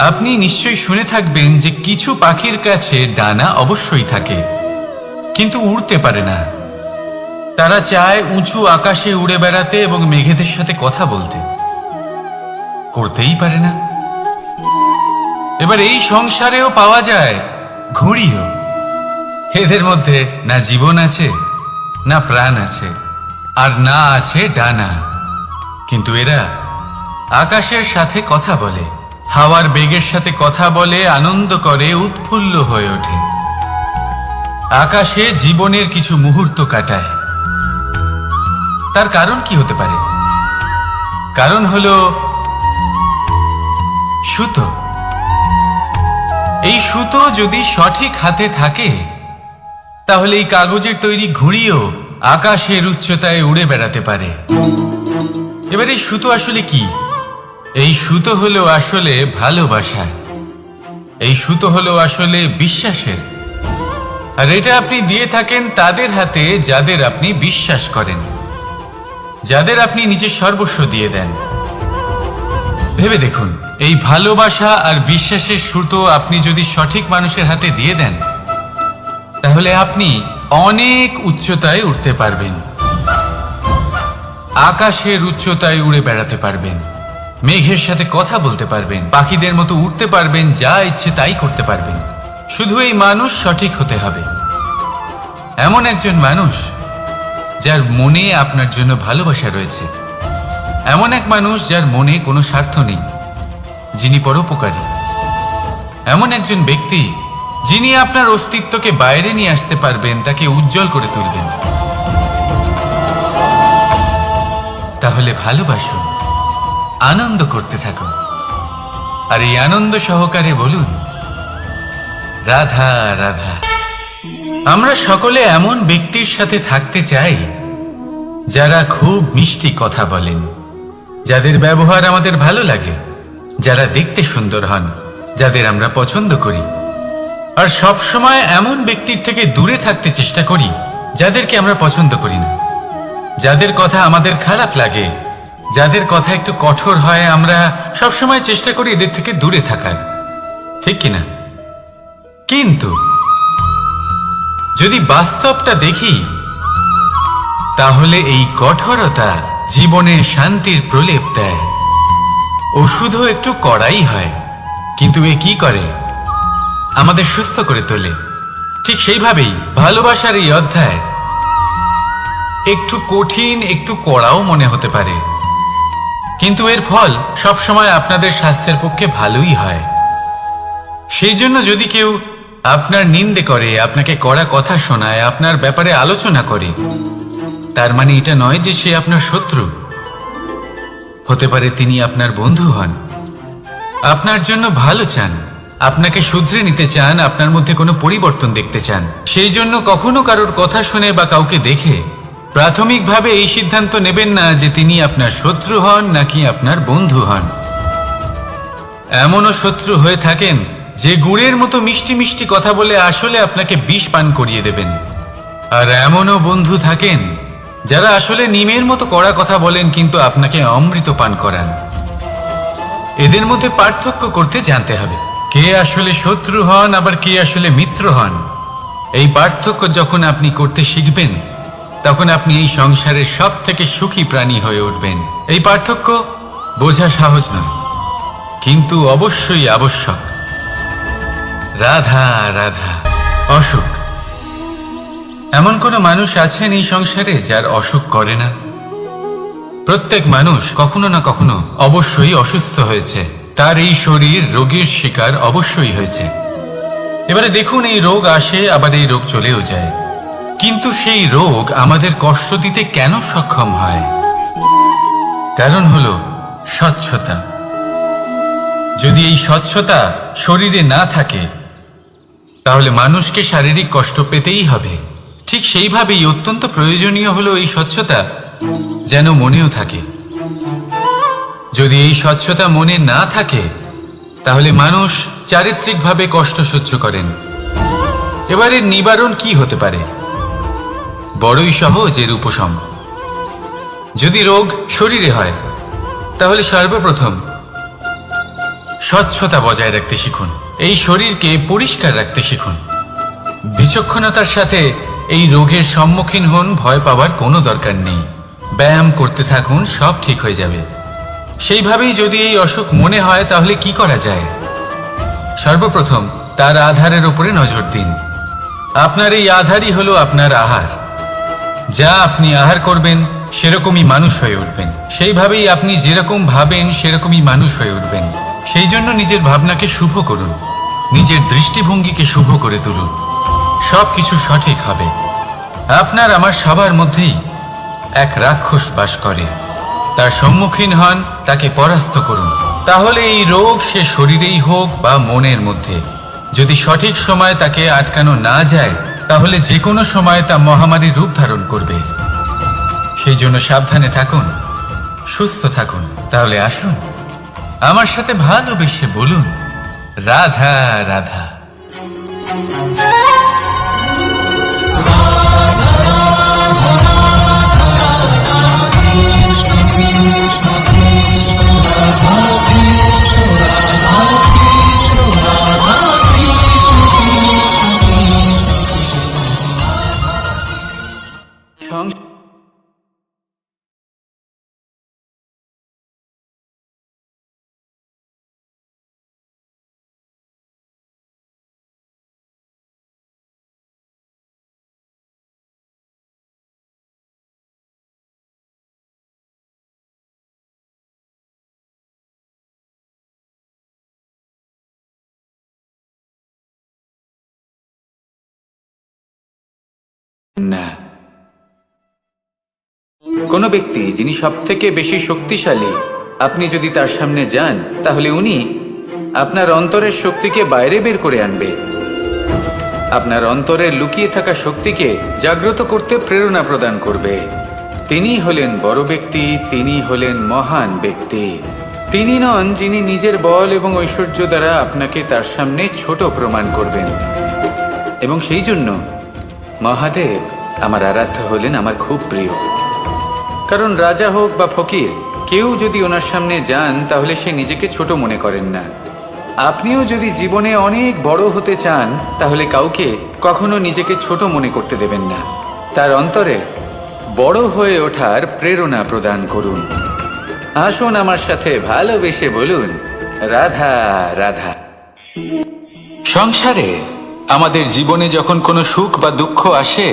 আপনি নিশ্চয়ই শুনে থাকবেন যে কিছু পাখির কাছে ডানা অবশ্যই থাকে, কিন্তু উড়তে পারে না। তারা চায় উঁচু আকাশে উড়ে বেড়াতে এবং মেঘেদের সাথে কথা বলতে, করতেই পারে না। এবার এই সংসারেও পাওয়া যায় ঘুড়িও। এদের মধ্যে না জীবন আছে, না প্রাণ আছে, আর না আছে ডানা, কিন্তু এরা আকাশের সাথে কথা বলে, হাওয়ার বেগের সাথে কথা বলে, আনন্দ করে, উৎফুল্ল হয়ে ওঠে। আকাশে জীবনের কিছু মুহূর্ত কাটায়। তার কারণ কি হতে পারে? কারণ হলো সুতো। এই সুতো যদি সঠিক হাতে থাকে, তাহলে এই কাগজের তৈরি ঘুড়িও আকাশের উচ্চতায় উড়ে বেড়াতে পারে। এবার এই সুতো আসলে কি? এই সুতো হলো আসলে ভালোবাসা। এই সুতো হলো আসলে বিশ্বাসের। আর এটা আপনি দিয়ে থাকেন তাদের হাতে যাদের আপনি বিশ্বাস করেন, যাদের আপনি নিজের সর্বস্ব দিয়ে দেন। ভেবে দেখুন, এই ভালোবাসা আর বিশ্বাসের সুতো আপনি যদি সঠিক মানুষের হাতে দিয়ে দেন, তাহলে আপনি অনেক উচ্চতায় উঠতে পারবেন, আকাশের উচ্চতায় উড়ে বেড়াতে পারবেন, মেঘের সাথে কথা বলতে পারবেন, পাখিদের মতো উড়তে পারবেন, যা ইচ্ছে তাই করতে পারবেন। শুধু এই মানুষ সঠিক হতে হবে। এমন একজন মানুষ যার মনে আপনার জন্য ভালোবাসা রয়েছে, এমন এক মানুষ যার মনে কোনো স্বার্থ নেই, যিনি পরোপকারী, এমন একজন ব্যক্তি যিনি আপনার অস্তিত্বকে বাইরে নিয়ে আসতে পারবেন, তাকে উজ্জ্বল করে তুলবেন। তাহলে ভালোবাসুন, আনন্দ করতে থাকুন, আর এই আনন্দ সহকারে বলুন, রাধা রাধা। আমরা সকলে এমন ব্যক্তির সাথে থাকতে চাই যারা খুব মিষ্টি কথা বলেন, যাদের ব্যবহার আমাদের ভালো লাগে, যারা দেখতে সুন্দর হন, যাদের আমরা পছন্দ করি। আর সব সময় এমন ব্যক্তির থেকে দূরে থাকতে চেষ্টা করি যাদেরকে আমরা পছন্দ করি না, যাদের কথা আমাদের খারাপ লাগে, যাদের কথা একটু কঠোর হয়। আমরা সব সময় চেষ্টা করি এদের থেকে দূরে থাকার, ঠিক কিনা? কিন্তু যদি বাস্তবটা দেখি, তাহলে এই কঠোরতা জীবনে শান্তির প্রলেপ দেয়। ওষুধও একটু কড়াই হয়, কিন্তু এ কি করে? আমাদের সুস্থ করে তোলে। ঠিক সেইভাবেই ভালোবাসার এই অধ্যায় একটু কঠিন, একটু কড়াও মনে হতে পারে, কিন্তু এর ফল সবসময় আপনাদের স্বাস্থ্যের পক্ষে ভালোই হয়। সেই জন্য যদি কেউ আপনার নিন্দে করে, আপনাকে কড়া কথা শোনায়, আপনার ব্যাপারে আলোচনা করে, তার মানে এটা নয় যে সে আপনার শত্রু। হতে পারে তিনি আপনার বন্ধু হন, আপনার জন্য ভালো চান, আপনাকে শুধরে নিতে চান, আপনার মধ্যে কোনো পরিবর্তন দেখতে চান। সেই জন্য কখনো কারোর কথা শুনে বা কাউকে দেখে প্রাথমিকভাবে এই সিদ্ধান্ত নেবেন না যে তিনি আপনার শত্রু হন নাকি আপনার বন্ধু হন। এমনও শত্রু হয়ে থাকেন যে গুড়ের মতো মিষ্টি মিষ্টি কথা বলে আসলে আপনাকে বিষ পান করিয়ে দেবেন। আর এমনও বন্ধু থাকেন যারা আসলে নিমের মতো কড়া কথা বলেন, কিন্তু আপনাকে অমৃত পান করান। এদের মধ্যে পার্থক্য করতে জানতে হবে, কে আসলে শত্রু হন আবার কে আসলে মিত্র হন। এই পার্থক্য যখন আপনি করতে শিখবেন, তখন আপনি এই সংসারের সব থেকে সুখী প্রাণী হয়ে উঠবেন। এই পার্থক্য বোঝা সহজ নয়, কিন্তু অবশ্যই আবশ্যক। রাধা রাধা। অসুখ। এমন কোনো মানুষ আছেন এই সংসারে যার অসুখ করে না? প্রত্যেক মানুষ কখনো না কখনো অবশ্যই অসুস্থ হয়েছে, তার এই শরীর রোগের শিকার অবশ্যই হয়েছে। এবারে দেখুন, এই রোগ আসে, আবার এই রোগ চলেও যায়, কিন্তু সেই রোগ আমাদের কষ্ট দিতে কেন সক্ষম হয়? কারণ হলো স্বচ্ছতা। যদি এই স্বচ্ছতা শরীরে না থাকে, তাহলে মানুষকে শারীরিক কষ্ট পেতেই হবে। ঠিক সেইভাবেই অত্যন্ত প্রয়োজনীয় হলো এই স্বচ্ছতা যেন মনেও থাকে। যদি এই স্বচ্ছতা মনে না থাকে, তাহলে মানুষ চারিত্রিকভাবে কষ্ট সহ্য করেন। এবারে নিবারণ কি হতে পারে? বড়ই সহজ এর উপশম। যদি রোগ শরীরে হয়, তাহলে সর্বপ্রথম স্বচ্ছতা বজায় রাখতে শিখুন, এই শরীরকে পরিষ্কার রাখতে শিখুন। বিচক্ষণতার সাথে এই রোগের সম্মুখীন হন, ভয় পাওয়ার কোনো দরকার নেই। ব্যায়াম করতে থাকুন, সব ঠিক হয়ে যাবে। সেইভাবেই যদি এই অসুখ মনে হয়, তাহলে কি করা যায়? সর্বপ্রথম তার আধারের উপরে নজর দিন। আপনার এই আধারই হলো আপনার আহার। যা আপনি আহার করবেন, সেরকমই মানুষ হয়ে উঠবেন। সেইভাবেই আপনি যেরকম ভাবেন, সেরকমই মানুষ হয়ে উঠবেন। সেই জন্য নিজের ভাবনাকে শুভ করুন, নিজের দৃষ্টিভঙ্গিকে শুভ করে তুলুন, সব কিছু সঠিক হবে। আপনার আমার সবার মধ্যেই এক রাক্ষস বাস করে, তার সম্মুখীন হন, তাকে পরাস্ত করুন। তাহলে এই রোগ সে শরীরেই হোক বা মনের মধ্যে, যদি সঠিক সময় তাকে আটকানো না যায়, তাহলে যে কোনো সময় তা মহামারীর রূপ ধারণ করবে। সেই জন্য সাবধানে থাকুন, সুস্থ থাকুন। তাহলে আসুন, আমার সাথে ভালোবেসে বলুন, রাধা রাধা। না। কোনো ব্যক্তি যিনি সবথেকে বেশি শক্তিশালী, আপনি যদি তার সামনে যান তাহলে উনি আপনার অন্তরের শক্তিকে বাইরে বের করে আনবে, আপনার অন্তরের লুকিয়ে থাকা শক্তিকে জাগ্রত করতে প্রেরণা প্রদান করবে। তিনি হলেন বড় ব্যক্তি, তিনি হলেন মহান ব্যক্তি। তিনি নন যিনি নিজের বল এবং ঐশ্বর্য দ্বারা আপনাকে তার সামনে ছোট প্রমাণ করবেন। এবং সেই জন্য মহাদেব আমার আরাধ্য হলেন আমার খুব প্রিয়। কারণ রাজা হোক বা ফকির, কেউ যদি ওনার সামনে যান তাহলে সে নিজেকে ছোট মনে করেন না। আপনিও যদি জীবনে অনেক বড় হতে চান তাহলে কাউকে কখনো নিজেকে ছোট মনে করতে দেবেন না। তার অন্তরে বড় হয়ে ওঠার প্রেরণা প্রদান করুন। আসুন আমার সাথে ভালোবেসে বলুন, রাধা রাধা। সংসারে আমাদের জীবনে যখন কোনো সুখ বা দুঃখ আসে,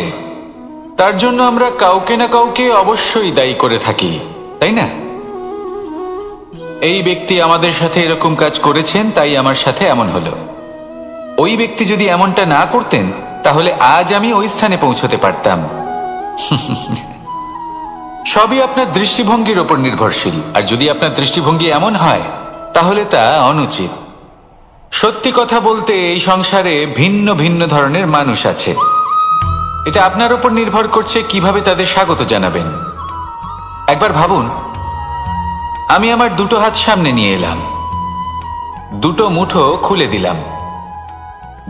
তার জন্য আমরা কাউকে না কাউকে অবশ্যই দায়ী করে থাকি, তাই না? এই ব্যক্তি আমাদের সাথে এরকম কাজ করেছেন, তাই আমার সাথে এমন হলো। ওই ব্যক্তি যদি এমনটা না করতেন তাহলে আজ আমি ওই স্থানে পৌঁছতে পারতাম। সবই আপনার দৃষ্টিভঙ্গির ওপর নির্ভরশীল, আর যদি আপনার দৃষ্টিভঙ্গি এমন হয় তাহলে তা অনুচিত। সত্যি কথা বলতে এই সংসারে ভিন্ন ভিন্ন ধরনের মানুষ আছে। এটা আপনার উপর নির্ভর করছে কিভাবে তাদের স্বাগত জানাবেন। একবার ভাবুন, আমি আমার দুটো হাত সামনে নিয়ে এলাম, দুটো মুঠো খুলে দিলাম।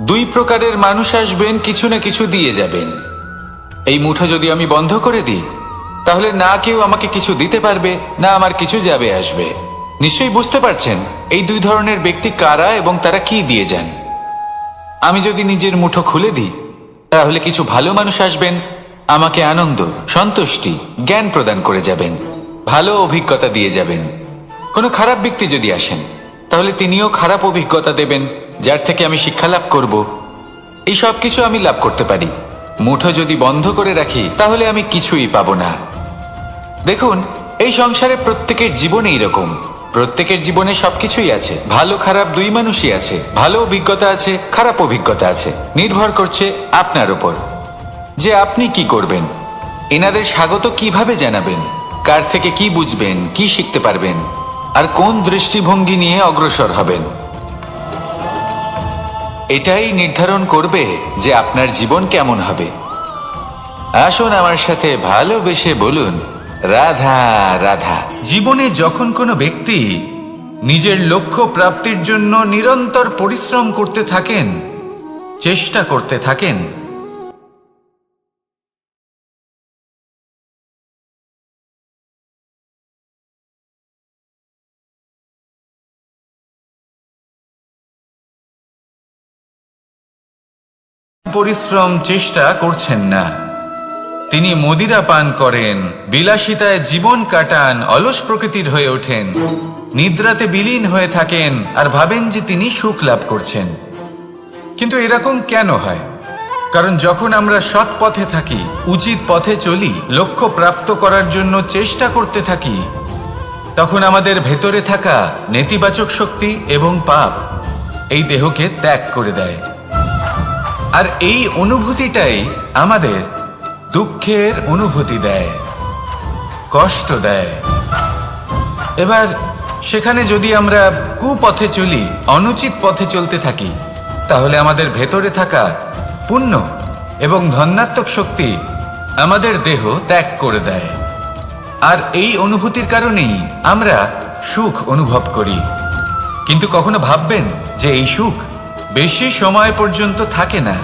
দুই প্রকারের মানুষ আসবেন, কিছু না কিছু দিয়ে যাবেন। এই মুঠো যদি আমি বন্ধ করে দিই তাহলে না কেউ আমাকে কিছু দিতে পারবে, না আমার কিছু যাবে আসবে। নিশ্চয়ই বুঝতে পারছেন এই দুই ধরনের ব্যক্তি কারা এবং তারা কি দিয়ে যান। আমি যদি নিজের মুঠো খুলে দিই তাহলে কিছু ভালো মানুষ আসবেন, আমাকে আনন্দ, সন্তুষ্টি, জ্ঞান প্রদান করে যাবেন, ভালো অভিজ্ঞতা দিয়ে যাবেন। কোনো খারাপ ব্যক্তি যদি আসেন তাহলে তিনিও খারাপ অভিজ্ঞতা দেবেন, যার থেকে আমি শিক্ষা লাভ করব। এই সব কিছু আমি লাভ করতে পারি। মুঠো যদি বন্ধ করে রাখি তাহলে আমি কিছুই পাবো না। দেখুন, এই সংসারে প্রত্যেকের জীবনে এইরকম। প্রত্যেকের জীবনে সবকিছুই আছে, ভালো খারাপ দুই মানুষই আছে, ভালো অভিজ্ঞতা আছে, খারাপ অভিজ্ঞতা আছে। নির্ভর করছে আপনার উপর যে আপনি কি করবেন, এনাদের স্বাগত কিভাবে জানাবেন, কার থেকে কি বুঝবেন, কি শিখতে পারবেন, আর কোন দৃষ্টিভঙ্গি নিয়ে অগ্রসর হবেন। এটাই নির্ধারণ করবে যে আপনার জীবন কেমন হবে। আসুন আমার সাথে ভালোবেসে বলুন, রাধা রাধা। জীবনে যখন কোনো ব্যক্তি নিজের লক্ষ্য প্রাপ্তির জন্য নিরন্তর পরিশ্রম করতে থাকেন, চেষ্টা করতে থাকেন, পরিশ্রম চেষ্টা করছেন না, তিনি মদিরা পান করেন, বিলাসিতায় জীবন কাটান, অলস প্রকৃতির হয়ে ওঠেন, নিদ্রাতে বিলীন হয়ে থাকেন আর ভাবেন যে তিনি সুখ লাভ করছেন। কিন্তু এরকম কেন হয়? কারণ যখন আমরা সৎ পথে থাকি, উচিত পথে চলি, লক্ষ্য প্রাপ্ত করার জন্য চেষ্টা করতে থাকি, তখন আমাদের ভেতরে থাকা নেতিবাচক শক্তি এবং পাপ এই দেহকে ত্যাগ করে দেয়। আর এই অনুভূতিটাই আমাদের দুঃখের অনুভূতি দেয়, কষ্ট দেয়। এবার সেখানে যদি আমরা কুপথে চলি, অনুচিত পথে চলতে থাকি, তাহলে আমাদের ভেতরে থাকা পুণ্য এবং ধনাত্মক শক্তি আমাদের দেহ ত্যাগ করে দেয়। আর এই অনুভূতির কারণেই আমরা সুখ অনুভব করি। কিন্তু কখনো ভাববেন যে এই সুখ বেশি সময় পর্যন্ত থাকে না।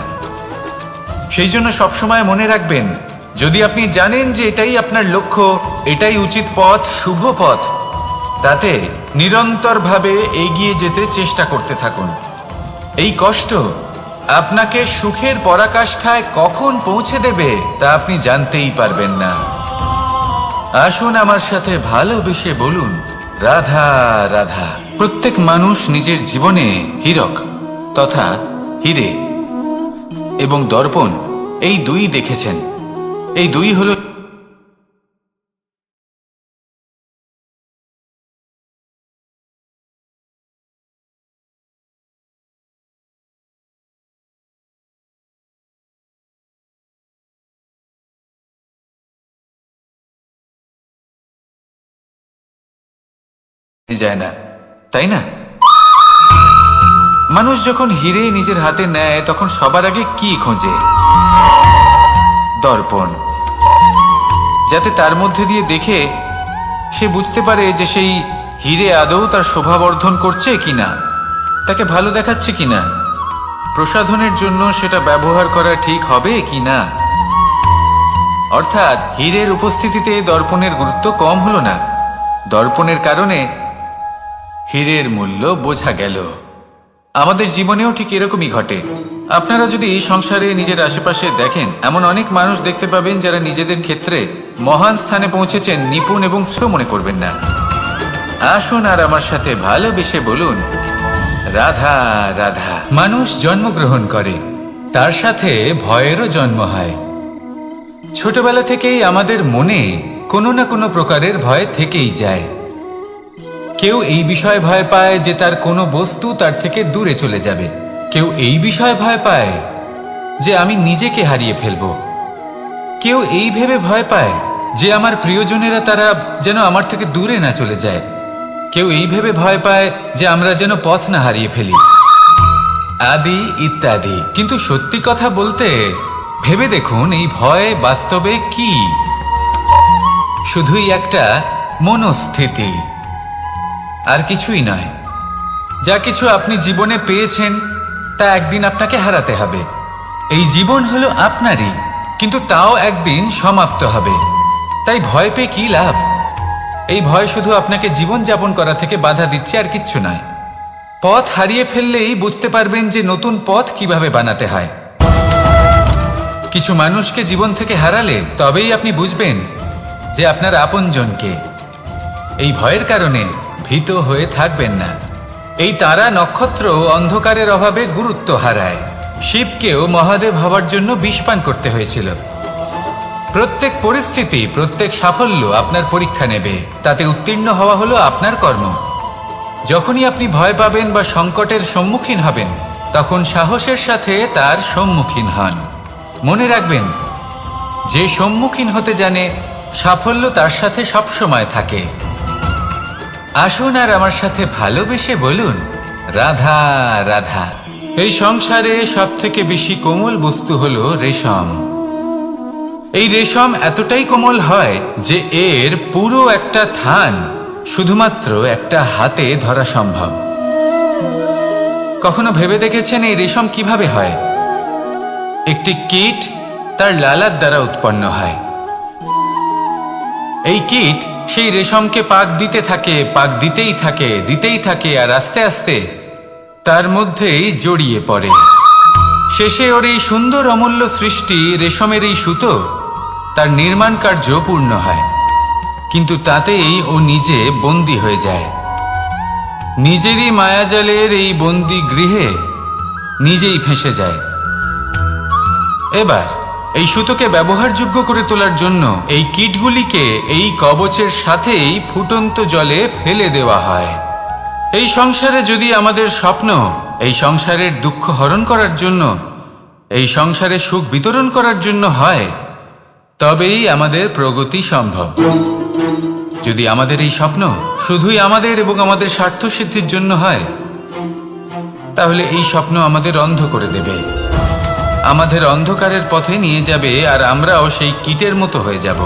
সেই জন্য সবসময় মনে রাখবেন, যদি আপনি জানেন যে এটাই আপনার লক্ষ্য, এটাই উচিত পথ, শুভ পথ, তাতে নিরন্তরভাবে এগিয়ে যেতে চেষ্টা করতে থাকুন। এই কষ্ট আপনাকে সুখের পরাকাষ্ঠায় কখন পৌঁছে দেবে তা আপনি জানতেই পারবেন না। আসুন আমার সাথে ভালোবেসে বলুন, রাধা রাধা। প্রত্যেক মানুষ নিজের জীবনে হীরক তথা হীরে এবং দর্পণ এই দুই দেখেছেন। এই দুই হলো যায় না, তাই না? মানুষ যখন হিরে নিজের হাতে নেয় তখন সবার আগে কি খোঁজে? দর্পণ, যাতে তার মধ্যে দিয়ে দেখে সে বুঝতে পারে যে সেই হিরে আদৌ তার শোভাবর্ধন করছে কিনা, তাকে ভালো দেখাচ্ছে কিনা, প্রসাধনের জন্য সেটা ব্যবহার করা ঠিক হবে কিনা। অর্থাৎ হীরের উপস্থিতিতে দর্পণের গুরুত্ব কম হলো না, দর্পণের কারণে হীরের মূল্য বোঝা গেল। আমাদের জীবনেও ঠিক এরকমই ঘটে। আপনারা যদি এই সংসারে নিজের আশেপাশে দেখেন, এমন অনেক মানুষ দেখতে পাবেন যারা নিজেদের ক্ষেত্রে মহান স্থানে পৌঁছেছেন, নিপুণ এবং শ্রেয় মনে করবেন না। আসুন আর আমার সাথে ভালোবেসে বলুন, রাধা রাধা। মানুষ জন্মগ্রহণ করে, তার সাথে ভয়েরও জন্ম হয়। ছোটবেলা থেকেই আমাদের মনে কোনো না কোনো প্রকারের ভয় থেকেই যায়। কেউ এই বিষয়ে ভয় পায় যে তার কোনো বস্তু তার থেকে দূরে চলে যাবে, কেউ এই বিষয়ে ভয় পায় যে আমি নিজেকে হারিয়ে ফেলব, কেউ এই ভেবে ভয় পায় যে আমার প্রিয়জনেরা তারা যেন আমার থেকে দূরে না চলে যায়, কেউ এই ভেবে ভয় পায় যে আমরা যেন পথ না হারিয়ে ফেলি, আদি ইত্যাদি। কিন্তু সত্যি কথা বলতে ভেবে দেখুন, এই ভয় বাস্তবে কি? শুধুই একটা মনস্থিতি, আর কিছুই নয়। যা কিছু আপনি জীবনে পেয়েছেন তা একদিন আপনাকে হারাতে হবে। এই জীবন হলো আপনারই, কিন্তু তাও একদিন সমাপ্ত হবে। তাই ভয় পেয়ে কি লাভ? এই ভয় শুধু আপনাকে জীবন যাপন করা থেকে বাধা দিচ্ছে, আর কিচ্ছু নয়। পথ হারিয়ে ফেললেই বুঝতে পারবেন যে নতুন পথ কিভাবে বানাতে হয়। কিছু মানুষকে জীবন থেকে হারালে তবেই আপনি বুঝবেন যে আপনার আপনজনকে। এই ভয়ের কারণে ভীত হয়ে থাকবেন না। এই তারা নক্ষত্র অন্ধকারের অভাবে গুরুত্ব হারায়। শিবকেও মহাদেব হবার জন্য বিষ পান করতে হয়েছিল। প্রত্যেক পরিস্থিতি, প্রত্যেক সাফল্য আপনার পরীক্ষা নেবে, তাতে উত্তীর্ণ হওয়া হলো আপনার কর্ম। যখনই আপনি ভয় পাবেন বা সংকটের সম্মুখীন হবেন, তখন সাহসের সাথে তার সম্মুখীন হন। মনে রাখবেন, যে সম্মুখীন হতে জানে সাফল্য তার সাথে সবসময় থাকে। আসুন আর আমার সাথে ভালোবেসে বলুন, রাধা রাধা। এই সংসারে সব থেকে বেশি কোমল বস্তু হলো রেশম। এই রেশম এতটাই কোমল হয় যে এর পুরো একটা থান শুধুমাত্র একটা হাতে ধরা সম্ভব। কখনো ভেবে দেখেছেন এই রেশম কিভাবে হয়? একটি কীট তার লালার দ্বারা উৎপন্ন হয়। এই কীট সেই রেশমকে পাক দিতে থাকে, পাক দিতেই থাকে, দিতেই থাকে, আর আস্তে আস্তে তার মধ্যেই জড়িয়ে পড়ে। শেষে ওর এই সুন্দর অমূল্য সৃষ্টি রেশমের এই সুতো, তার নির্মাণ কার্য পূর্ণ হয়। কিন্তু তাতেই ও নিজে বন্দী হয়ে যায়। নিজেরই মায়াজালের এই বন্দী গৃহে নিজেই ফেঁসে যায়। এবার এই সুতোকে ব্যবহারযোগ্য করে তোলার জন্য এই কীটগুলিকে এই কবচের সাথেই ফুটন্ত জলে ফেলে দেওয়া হয়। এই সংসারে যদি আমাদের স্বপ্ন এই সংসারের দুঃখ হরণ করার জন্য, এই সংসারে সুখ বিতরণ করার জন্য হয়, তবেই আমাদের প্রগতি সম্ভব। যদি আমাদের এই স্বপ্ন শুধুই আমাদের এবং আমাদের স্বার্থ সিদ্ধির জন্য হয়, তাহলে এই স্বপ্ন আমাদের অন্ধ করে দেবে, আমাদের অন্ধকারের পথে নিয়ে যাবে, আর আমরাও সেই কীটের মতো হয়ে যাব।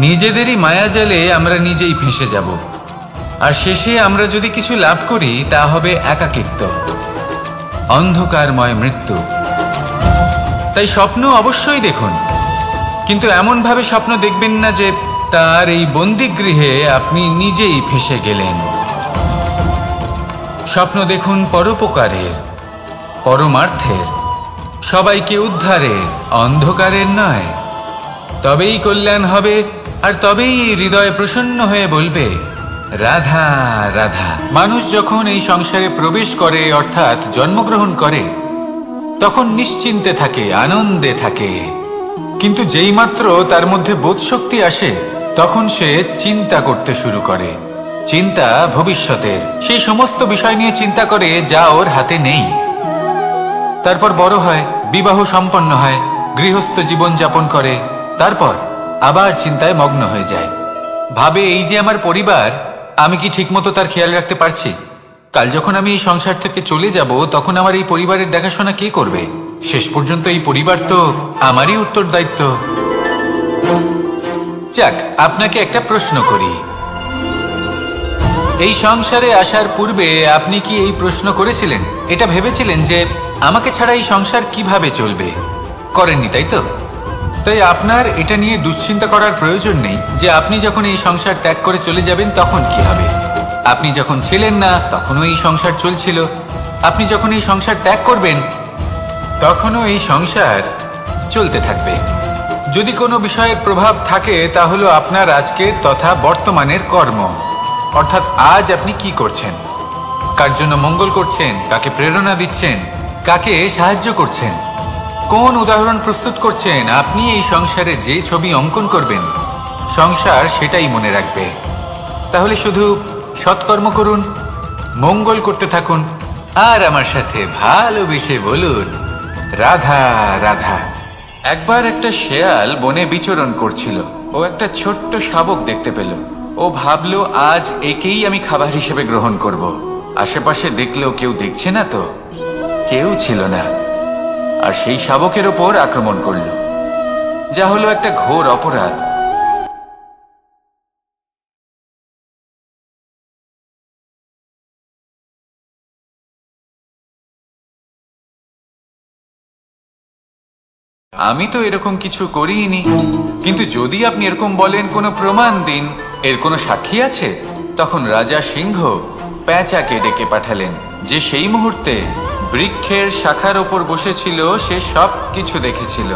নিজেদেরই মায়াজালে আমরা নিজেই ফেঁসে যাব, আর শেষে আমরা যদি কিছু লাভ করি তা হবে একাকিত্ব, অন্ধকারময় মৃত্যু। তাই স্বপ্ন অবশ্যই দেখুন, কিন্তু এমনভাবে স্বপ্ন দেখবেন না যে তার এই বন্দিগৃহে আপনি নিজেই ফেঁসে গেলেন। স্বপ্ন দেখুন পরোপকারের, পরমার্থের, সবাইকে উদ্ধারের, অন্ধকারের নয়। তবেই কল্যাণ হবে, আর তবেই হৃদয় প্রসন্ন হয়ে বলবে, রাধা রাধা। মানুষ যখন এই সংসারে প্রবেশ করে, অর্থাৎ জন্মগ্রহণ করে, তখন নিশ্চিন্তে থাকে, আনন্দে থাকে। কিন্তু যেই মাত্র তার মধ্যে বোধশক্তি আসে, তখন সে চিন্তা করতে শুরু করে। চিন্তা ভবিষ্যতের, সেই সমস্ত বিষয় নিয়ে চিন্তা করে যা ওর হাতে নেই। তারপর বড় হয়, বিবাহ সম্পন্ন হয়, গৃহস্থ জীবন যাপন করে, তারপর আবার চিন্তায় মগ্ন হয়ে যায়। ভাবে, এই যে আমার পরিবার, আমি কি ঠিকমতো তার খেয়াল রাখতে পারছি? কাল যখন আমি এই সংসার থেকে চলে যাব তখন আমার এই পরিবারের দেখাশোনা কে করবে? শেষ পর্যন্ত এই পরিবার তো আমারই উত্তরদায়িত্ব। যাক, আপনাকে একটা প্রশ্ন করি। এই সংসারে আসার পূর্বে আপনি কি এই প্রশ্ন করেছিলেন, এটা ভেবেছিলেন যে আমাকে ছাড়া এই সংসার কিভাবে চলবে? করেননি, তাই তো? তাই আপনার এটা নিয়ে দুশ্চিন্তা করার প্রয়োজন নেই যে আপনি যখন এই সংসার ত্যাগ করে চলে যাবেন তখন কি হবে। আপনি যখন ছিলেন না তখনও এই সংসার চলছিল, আপনি যখন এই সংসার ত্যাগ করবেন তখনও এই সংসার চলতে থাকবে। যদি কোনো বিষয়ের প্রভাব থাকে তা হলো আপনার আজকের তথা বর্তমানের কর্ম, অর্থাৎ আজ আপনি কি করছেন, কার জন্য মঙ্গল করছেন, কাকে প্রেরণা দিচ্ছেন, কাকে সাহায্য করছেন, কোন উদাহরণ প্রস্তুত করছেন। আপনি এই সংসারে যে ছবি অঙ্কন করবেন সংসার সেটাই মনে রাখবে। তাহলে শুধু সৎকর্ম করুন, মঙ্গল করতে থাকুন, আর আমার সাথে ভালোবেসে বলুন রাধা রাধা। একবার একটা শেয়াল বনে বিচরণ করছিল। ও একটা ছোট্ট শাবক দেখতে পেল। ও ভাবলো আজ একেই আমি খাবার হিসেবে গ্রহণ করব। আশেপাশে দেখলো কেউ দেখছে না তো, কেউ ছিল না, আর সেই শাবকের ওপর আক্রমণ করলো, যা হলো একটা ঘোর অপরাধ। আমি তো এরকম কিছু করিনি, কিন্তু যদি আপনি এরকম বলেন কোনো প্রমাণ দিন, এর কোনো সাক্ষী আছে, তখন রাজা সিংহ পেঁচাকে ডেকে পাঠালেন, যে সেই মুহূর্তে বৃক্ষের শাখার ওপর বসেছিল, সে সব কিছু দেখেছিল।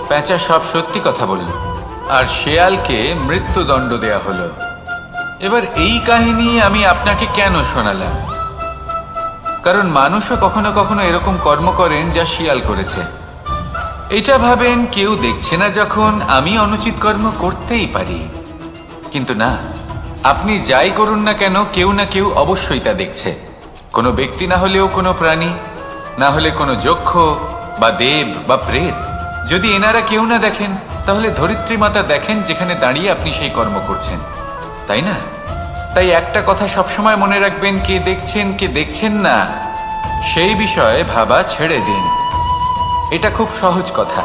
পেঁচা সব সত্যি কথা বলল, আর শেয়ালকে মৃত্যুদণ্ড দেয়া হলো। এবার এই কাহিনী আমি আপনাকে কেন শোনালাম? কারণ মানুষও কখনো কখনো এরকম কর্ম করেন যা শিয়াল করেছে। এটা ভাবেন কেউ দেখছে না, যখন আমি অনুচিত কর্ম করতেই পারি। কিন্তু না, আপনি যাই করুন না কেন, কেউ না কেউ অবশ্যই তা দেখছে। কোনো ব্যক্তি না হলেও কোনো প্রাণী, না হলে কোনো যক্ষ বা দেব বা প্রেত। যদি এনারা কেউ না দেখেন, তাহলে ধরিত্রী মাতা দেখেন, যেখানে দাঁড়িয়ে আপনি সেই কর্ম করছেন, তাই না? তাই একটা কথা সবসময় মনে রাখবেন, কে দেখছেন কে দেখছেন না সেই বিষয়ে ভাবা ছেড়ে দিন। এটা খুব সহজ কথা।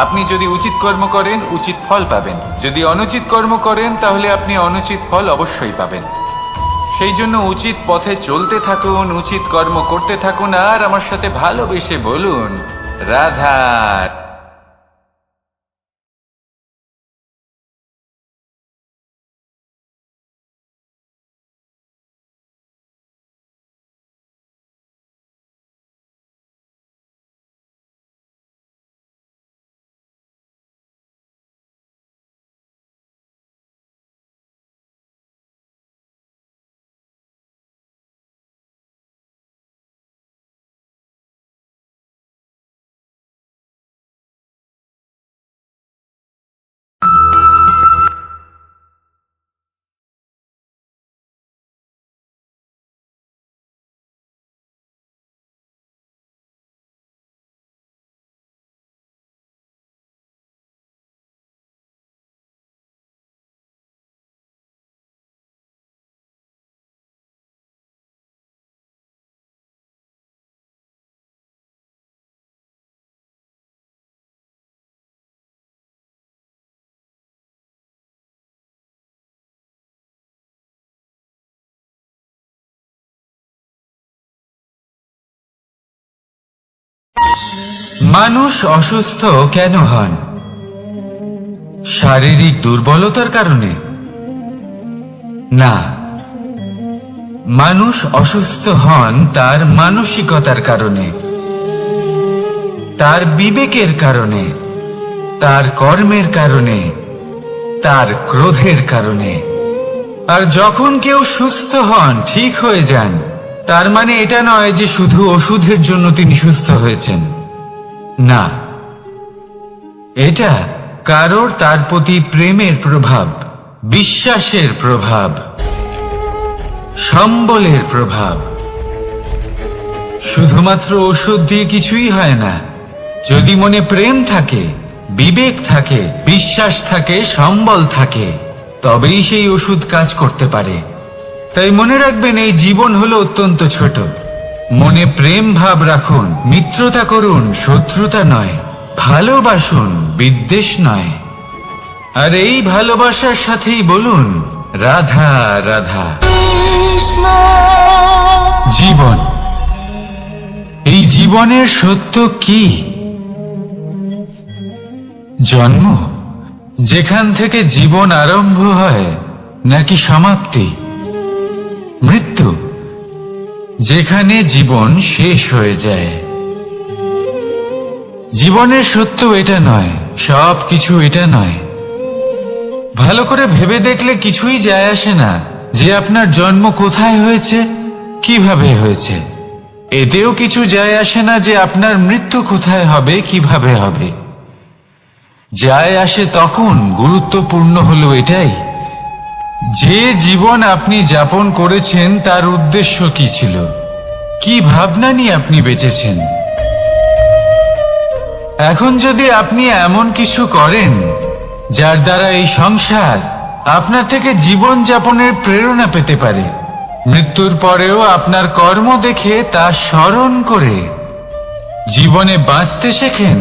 আপনি যদি উচিত কর্ম করেন উচিত ফল পাবেন, যদি অনুচিত কর্ম করেন তাহলে আপনি অনুচিত ফল অবশ্যই পাবেন। সেই জন্য উচিত পথে চলতে থাকুন, উচিত কর্ম করতে থাকুন, আর আমার সাথে ভালোবেসে বলুন রাধা। মানুষ অসুস্থ কেন হন? শারীরিক দুর্বলতার কারণে? না, মানুষ অসুস্থ হন তার মানসিকতার কারণে, তার বিবেকের কারণে, তার কর্মের কারণে, তার ক্রোধের কারণে। আর যখন কেউ সুস্থ হন, ঠিক হয়ে যান, তার মানে এটা নয় যে শুধু ওষুধের জন্য তিনি সুস্থ হয়েছেন। না, এটা কারোর তার প্রতি প্রেমের প্রভাব, বিশ্বাসের প্রভাব, সম্বলের প্রভাব। শুধুমাত্র ওষুধ দিয়ে কিছুই হয় না। যদি মনে প্রেম থাকে, বিবেক থাকে, বিশ্বাস থাকে, সম্বল থাকে, তবেই সেই ওষুধ কাজ করতে পারে। তাই মনে রাখবেন, এই জীবন হলো অত্যন্ত ছোট। মনে প্রেম ভাব রাখুন, মিত্রতা করুন, শত্রুতা নয়। ভালোবাসুন, বিদ্বেষ নয়। আর এই ভালোবাসার সাথেই বলুন রাধা রাধা। জীবন, এই জীবনের সত্য কি? জন্ম, যেখান থেকে জীবন আরম্ভ হয়, নাকি সমাপ্তি? মৃত্যু, যেখানে জীবন শেষ হয়ে যায়। জীবনের সত্য এটা নয়, সব কিছু এটা নয়। ভালো করে ভেবে দেখলে কিছুই যায় আসে না যে আপনার জন্ম কোথায় হয়েছে, কিভাবে হয়েছে। এতেও কিছু যায় আসে না যে আপনার মৃত্যু কোথায় হবে, কিভাবে হবে। যায় আসে তখন, গুরুত্বপূর্ণ হলো এটাই যে জীবন আপনি যাপন করেছেন তার উদ্দেশ্য কি ছিল, কি ভাবনা নিয়ে আপনি বেঁচেছেন। এখন যদি আপনি এমন কিছু করেন যার দ্বারা এই সংসার আপনার থেকে জীবন যাপনের প্রেরণা পেতে পারে, মৃত্যুর পরেও আপনার কর্ম দেখে তা স্মরণ করে জীবনে বাঁচতে শেখেন,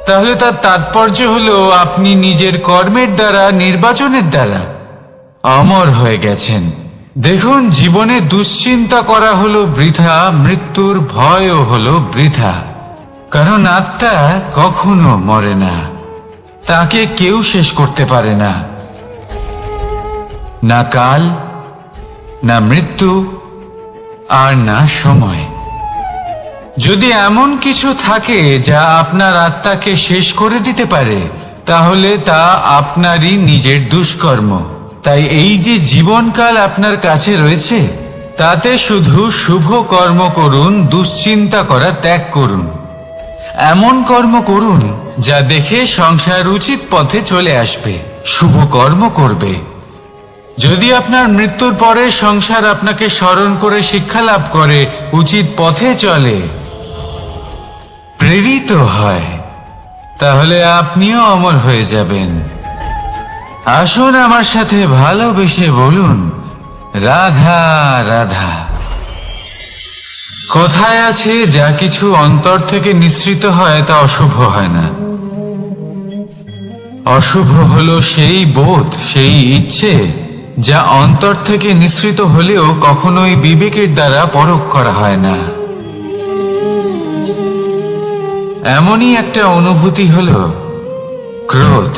তাহলে তার তাৎপর্য হলো আপনি নিজের কর্মের দ্বারা, নির্বাচনের দ্বারা অমর হয়ে গেছেন। দেখুন, জীবনে দুশ্চিন্তা করা হলো বৃথা, মৃত্যুর ভয়ও হলো বৃথা। কারণ আত্মা কখনো মরে না, তাকে কেউ শেষ করতে পারে না। না কাল, না মৃত্যু, আর না সময়। যদি এমন কিছু থাকে যা আপনার আত্মাকে শেষ করে দিতে পারে, তাহলে তা আপনারই নিজের দুষ্কর্ম। তাই এই যে জীবনকাল আপনার কাছে রয়েছে, তাতে শুধু শুভ কর্ম করুন, দুশ্চিন্তা করা ত্যাগ করুন। এমন কর্ম করুন যা দেখে সংসার উচিত পথে চলে আসবে, শুভ কর্ম করবে। যদি আপনার মৃত্যুর পরে সংসার আপনাকে স্মরণ করে শিক্ষা লাভ করে, উচিত পথে চলে, প্রেরিত হয়, তাহলে আপনিও অমর হয়ে যাবেন। আসুন আমার সাথে ভালোবেসে বলুন রাধা রাধা। কথায় আছে, যা কিছু অন্তর থেকে নিঃসৃত হয় তা অশুভ হয় না। অশুভ হলো সেই বোধ, সেই ইচ্ছে যা অন্তর থেকে নিঃসৃত হলেও কখনোই বিবেকের দ্বারা পরখ করা হয় না। এমনই একটা অনুভূতি হলো ক্রোধ।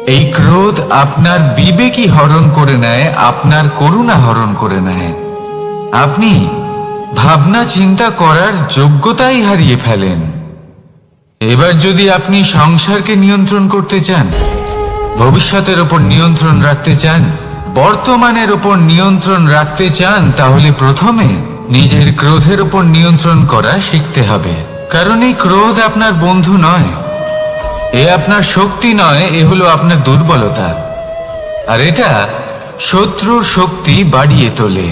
এই ক্রোধ আপনার বিবেকই হরণ করে নেয়, আপনার করুণা হরণ করে নেয়। আপনি ভাবনা চিন্তা করার যোগ্যতাই হারিয়ে ফেলেন। এবার যদি আপনি সংসারকে নিয়ন্ত্রণ করতে চান, ভবিষ্যতের উপর নিয়ন্ত্রণ রাখতে চান, বর্তমানের উপর নিয়ন্ত্রণ রাখতে চান, তাহলে প্রথমে নিজের ক্রোধের উপর নিয়ন্ত্রণ করা শিখতে হবে। কারণ এই ক্রোধ আপনার বন্ধু নয়, এ আপনার শক্তি নয়, এ হলো আপনার দুর্বলতা। আর এটা শত্রুর শক্তি বাড়িয়ে তোলে,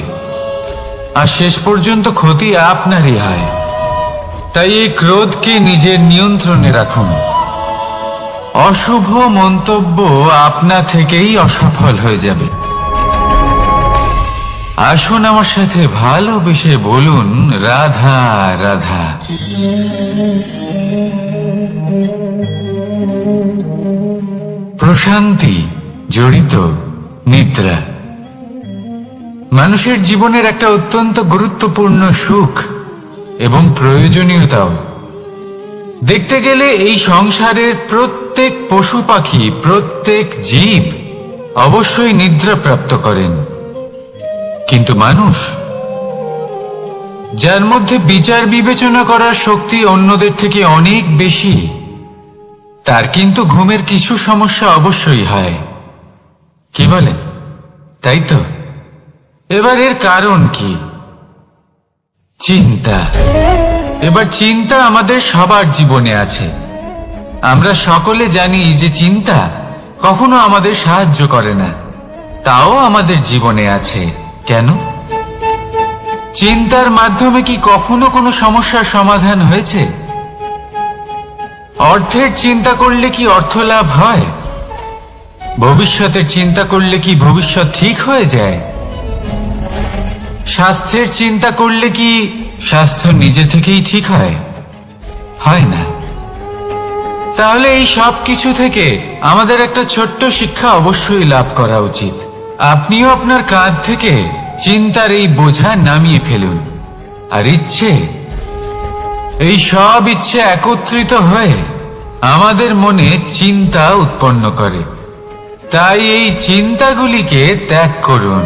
আর শেষ পর্যন্ত ক্ষতি আপনারই হয়। তাই এই ক্রোধকে নিজের নিয়ন্ত্রণে রাখুন। অশুভ মন্তব্য আপনা থেকেই অসফল হয়ে যাবে। আসুন আমার সাথে ভালোবেসে বলুন রাধা রাধা। প্রশান্তি জড়িত নিদ্রা মানুষের জীবনের একটা অত্যন্ত গুরুত্বপূর্ণ সুখ এবং প্রয়োজনীয়তাও। দেখতে গেলে এই সংসারের প্রত্যেক পশু পাখি, প্রত্যেক জীব অবশ্যই নিদ্রা প্রাপ্ত করেন, কিন্তু মানুষ, যার মধ্যে বিচার বিবেচনা করার শক্তি অন্যদের থেকে অনেক বেশি, তার কিন্তু ঘুমের কিছু সমস্যা অবশ্যই হয়। কি বলেন? তাই তো। এবার এর কারণ কি? চিন্তা। এবার চিন্তা আমাদের সবার জীবনে আছে। আমরা সকলে জানি যে চিন্তা কখনো আমাদের সাহায্য করে না, তাও আমাদের জীবনে আছে। কেন? চিন্তার মাধ্যমে কি কখনো কোনো সমস্যার সমাধান হয়েছে? অর্থের চিন্তা করলে কি অর্থ লাভ হয়? ভবিষ্যতের চিন্তা করলে কি ভবিষ্যৎ ঠিক হয়ে যায়? স্বাস্থ্যের চিন্তা করলে কি স্বাস্থ্য নিজে থেকেই ঠিক হয়? হয় না। তাহলে এই সব কিছু থেকে আমাদের একটা ছোট্ট শিক্ষা অবশ্যই লাভ করা উচিত। আপনিও আপনার কাঁধ থেকে চিন্তার এই বোঝা নামিয়ে ফেলুন। আর এই সব ইচ্ছে একত্রিত হয়ে আমাদের মনে চিন্তা উৎপন্ন করে। তাই এই চিন্তাগুলিকে ত্যাগ করুন।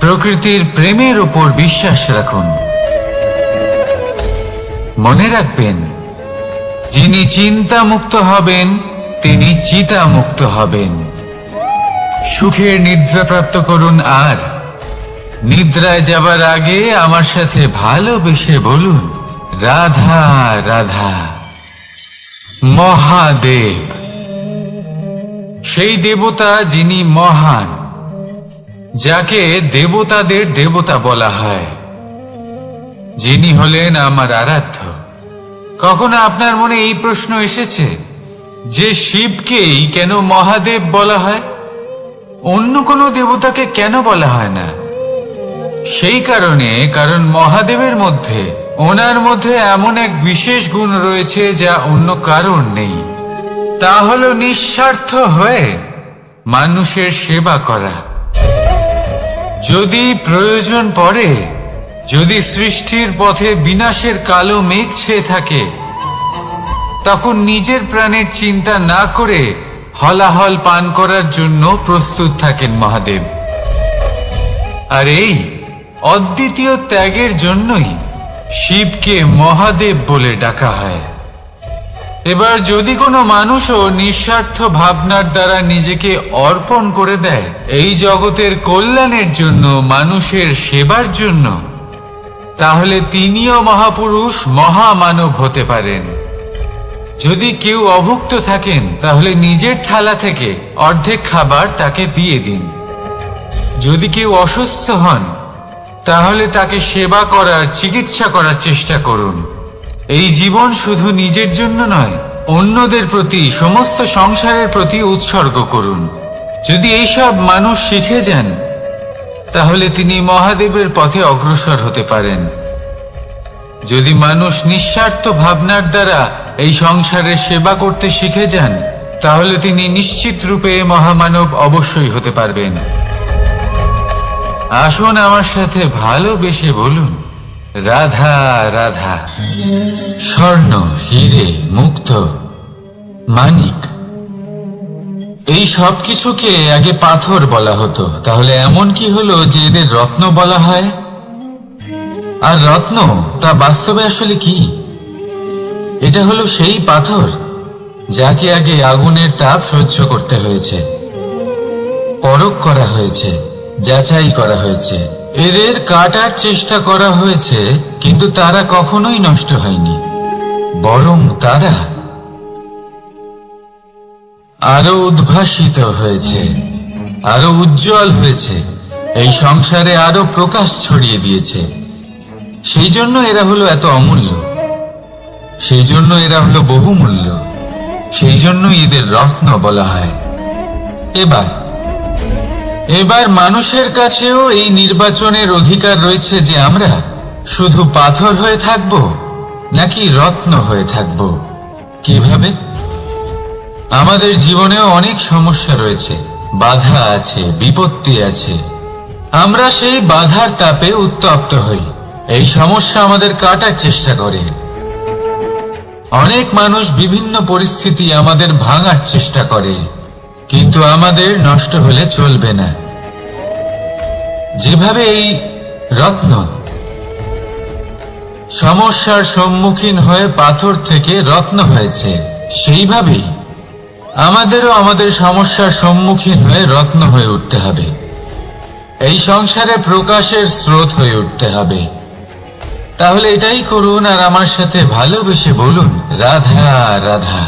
প্রকৃতির প্রেমের উপর বিশ্বাস রাখুন। মনে রাখবেন, যিনি চিন্তা মুক্ত হবেন তিনি চিতা মুক্ত হবেন। সুখের নিদ্রা প্রাপ্ত করুন, আর নিদ্রায় যাবার আগে আমার সাথে ভালোবেসে বলুন, রাধা রাধা। মহাদেব, সেই দেবতা যিনি মহান, যাকে দেবতাদের দেবতা বলা হয়, যিনি হলেন আমার আরাধ্য। কখনো আপনার মনে এই প্রশ্ন এসেছে যে শিবকেই কেন মহাদেব বলা হয়, অন্য কোনো দেবতাকে কেন বলা হয় না? সেই কারণ মহাদেবের মধ্যে, ওনার মধ্যে এমন এক বিশেষ গুণ রয়েছে যা অন্য কারণ নেই। তা হলো নিঃস্বার্থ হয়ে মানুষের সেবা করা। যদি প্রয়োজন পড়ে, যদি সৃষ্টির পথে বিনাশের কালো মেঘ ছেয়ে থাকে, তখন নিজের প্রাণের চিন্তা না করে হলাহল পান করার জন্য প্রস্তুত থাকেন মহাদেব। আর এই অদ্বিতীয় ত্যাগের জন্যই শিবকে মহাদেব বলে ডাকা হয়। এবার যদি কোনো মানুষও নিঃস্বার্থ ভাবনার দ্বারা নিজেকে অর্পণ করে দেয় এই জগতের কল্যাণের জন্য, মানুষের সেবার জন্য, তাহলে তিনিও মহাপুরুষ, মহামানব হতে পারেন। যদি কেউ অভুক্ত থাকেন, তাহলে নিজের থালা থেকে অর্ধেক খাবার তাকে দিয়ে দিন। যদি কেউ অসুস্থ হন, তাহলে তাকে সেবা করার, চিকিৎসা করার চেষ্টা করুন। এই জীবন শুধু নিজের জন্য নয়, অন্যদের প্রতি, সমস্ত সংসারের প্রতি উৎসর্গ করুন। যদি এইসব মানুষ শিখে যান, তাহলে তিনি মহাদেবের পথে অগ্রসর হতে পারেন। যদি মানুষ নিঃস্বার্থ ভাবনার দ্বারা এই সংসারের সেবা করতে শিখে যান, তাহলে তিনি নিশ্চিত রূপে মহামানব অবশ্যই হতে পারবেন। আসুন আমার সাথে ভালোবেসে বলুন, রাধা রাধা। স্বর্ণ, হীরে, মুক্ত, মানিক, এই সব কিছুকে আগে পাথর বলা হতো। তাহলে এমন কি হলো যে এদের রত্ন বলা হয়? আর রত্ন তা বাস্তবে আসলে কি? এটা হলো সেই পাথর যাকে আগে আগুনের তাপ সহ্য করতে হয়েছে, পরখ করা হয়েছে, যাচাই করা হয়েছে, এদের কাটার চেষ্টা করা হয়েছে, কিন্তু তারা কখনোই নষ্ট হয়নি, বরং তারা আরো উদ্ভাসিত হয়েছে, আরো উজ্জ্বল হয়েছে, এই সংসারে আরো প্রকাশ ছড়িয়ে দিয়েছে। সেই জন্য এরা হলো এত অমূল্য, সেই জন্য এরা হলো বহুমূল্য, সেই জন্য এদের রত্ন বলা হয়। এবার মানুষের কাছেও এই নির্বাচনের অধিকার রয়েছে যে আমরা শুধু পাথর হয়ে থাকব নাকি রত্ন হয়ে থাকব। কিভাবে? আমাদের জীবনেও অনেক সমস্যা রয়েছে, বাধা আছে, বিপত্তি আছে। আমরা সেই বাধার তাপে উত্তপ্ত হই, এই সমস্যা আমাদের কাটার চেষ্টা করে। অনেক মানুষ বিভিন্ন পরিস্থিতি আমাদের ভাঙার চেষ্টা করে, কিন্তু আমাদের নষ্ট হলে চলবে না। যেভাবে এই রত্ন সমস্যার সম্মুখীন হয়ে পাথর থেকে রত্ন হয়েছে, সেইভাবেই আমাদেরও আমাদের সমস্যার সম্মুখীন হয়ে রত্ন হয়ে উঠতে হবে। এই সংসারে প্রকাশের স্রোত হয়ে উঠতে হবে। তাহলে এটাই করুন, আর আমার সাথে ভালোবেসে বলুন, রাধা রাধা।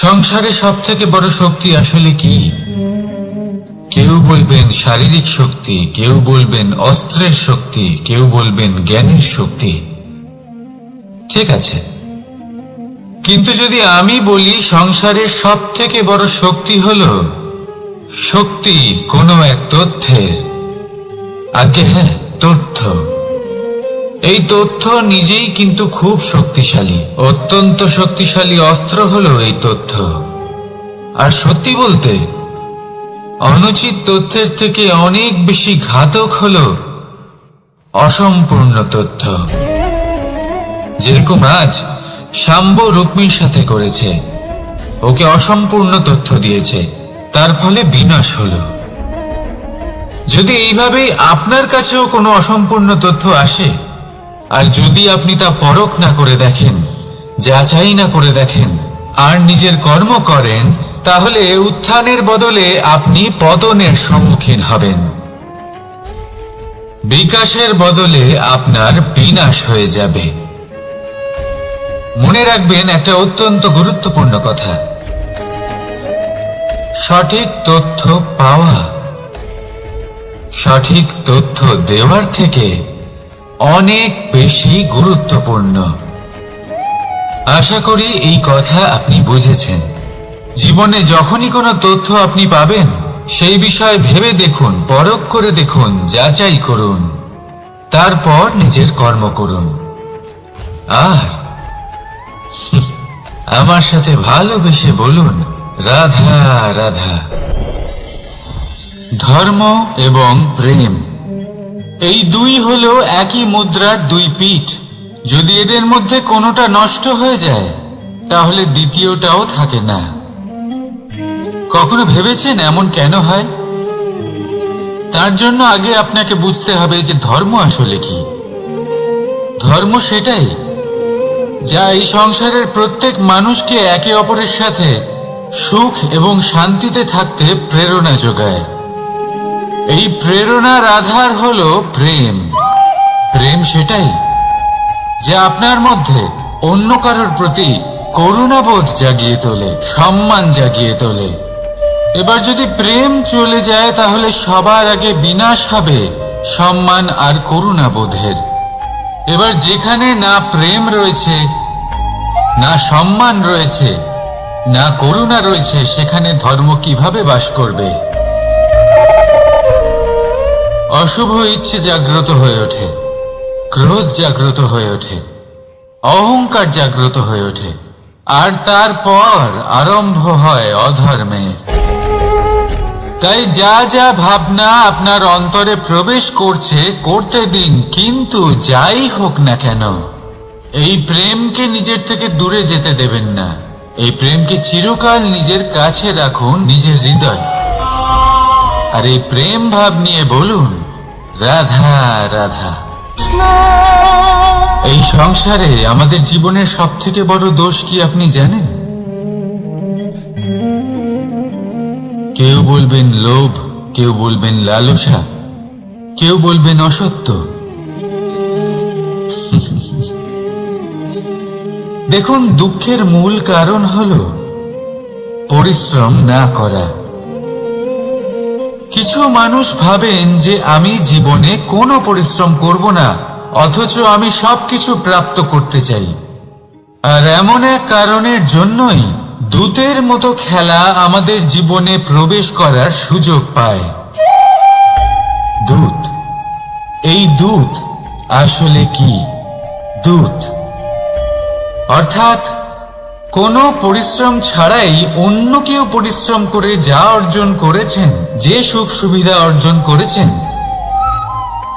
সংসারে সব থেকে বড় শক্তি আসলে কি? কেউ বলবেন শারীরিক শক্তি, কেউ বলবেন অস্ত্রের শক্তি, কেউ বলবেন জ্ঞানের শক্তি। ঠিক আছে, কিন্তু যদি আমি বলি সংসারের সব থেকে বড় শক্তি হলো শক্তি কোনো এক তথ্যের, আগে হ্যাঁ, তথ্য। এই তথ্য নিজেই কিন্তু খুব শক্তিশালী, অত্যন্ত শক্তিশালী অস্ত্র হলো এই তথ্য। আর সত্যি বলতে অনুচিত তথ্যের থেকে অনেক বেশি ঘাতক হলো অসম্পূর্ণ তথ্য। যেরকম আজ শাম্ব রুক্মির সাথে করেছে, ওকে অসম্পূর্ণ তথ্য দিয়েছে, তার ফলে বিনাশ হলো। যদি এইভাবেই আপনার কাছেও কোনো অসম্পূর্ণ তথ্য আসে, আর যদি আপনি তা পরখ না করে দেখেন, যাচাই না করে দেখেন, আর নিজের কর্ম করেন, তাহলে উত্থানের বদলে আপনি পতনের সম্মুখীন হবেন। বিকাশের বদলে আপনার বিনাশ হয়ে যাবে। মনে রাখবেন একটা অত্যন্ত গুরুত্বপূর্ণ কথা, সঠিক তথ্য পাওয়া সঠিক তথ্য দেওয়ার থেকে অনেক বেশি গুরুত্বপূর্ণ। আশা করি এই কথা আপনি বুঝেছেন। জীবনে যখনই কোনো তথ্য আপনি পাবেন, সেই বিষয়ে ভেবে দেখুন, পরখ করে দেখুন, যাচাই করুন, তারপর নিজের কর্ম করুন। আর আমার সাথে ভালোবেসে বলুন, রাধা রাধা। ধর্ম এবং প্রেম, এই দুই হলো একই মুদ্রার দুই পিঠ। যদি এদের মধ্যে কোনোটা নষ্ট হয়ে যায়, তাহলে দ্বিতীয়টাও থাকে না। কখনো ভেবেছেন এমন কেন হয়? তার জন্য আগে আপনাকে বুঝতে হবে যে ধর্ম আসলে কি। ধর্ম সেটাই যা এই সংসারের প্রত্যেক মানুষকে একে অপরের সাথে সুখ এবং শান্তিতে থাকতে প্রেরণা যোগায়। এই প্রেরণার আধার হলো প্রেম। প্রেম সেটাই যা আপনার মধ্যে অন্য কারোর প্রতি করুণাবোধ জাগিয়ে তোলে, সম্মান জাগিয়ে তোলে। এবার যদি প্রেম চলে যায়, তাহলে সবার আগে বিনাশ হবে সম্মান আর করুণাবোধের। এবার যেখানে না প্রেম রয়েছে, না সম্মান রয়েছে, না করুণা রয়েছে, সেখানে ধর্ম কিভাবে বাস করবে? অশুভ ইচ্ছে জাগ্রত হয়ে ওঠে, ক্রোধ জাগ্রত হয়ে ওঠে, অহংকার জাগ্রত হয়ে ওঠে, আর তারপর আরম্ভ হয় অধর্মের। তাই যা যা ভাবনা আপনার অন্তরে প্রবেশ করছে, করতে দিন, কিন্তু যাই হোক না কেন, এই প্রেমকে নিজের থেকে দূরে যেতে দেবেন না। এই প্রেমকে চিরকাল নিজের কাছে রাখুন, নিজের হৃদয়। আর এই প্রেম ভাব নিয়ে বলুন, রাধা রাধা। এই সংসারে আমাদের জীবনের সব থেকে বড় দোষ কি আপনি জানেন? কেউ বলবেন লোভ, কেউ বলবেন লালসা, কেউ বলবেন অসত্য। দেখুন, দুঃখের মূল কারণ হলো পরিশ্রম না করা। কিছু মানুষ ভাবেন যে আমি জীবনে কোনো পরিশ্রম করব না, অথচ আমি সবকিছু প্রাপ্ত করতে চাই। আর এমন এক কারণের জন্যই দূতের মতো খেলা আমাদের জীবনে প্রবেশ করার সুযোগ পায়। দূত, এই দূত আসলে কি? দূত অর্থাৎ কোনো পরিশ্রম ছাড়াই অন্য কেউ পরিশ্রম করে যা অর্জন করেছেন, যে সুখ সুবিধা অর্জন করেছেন,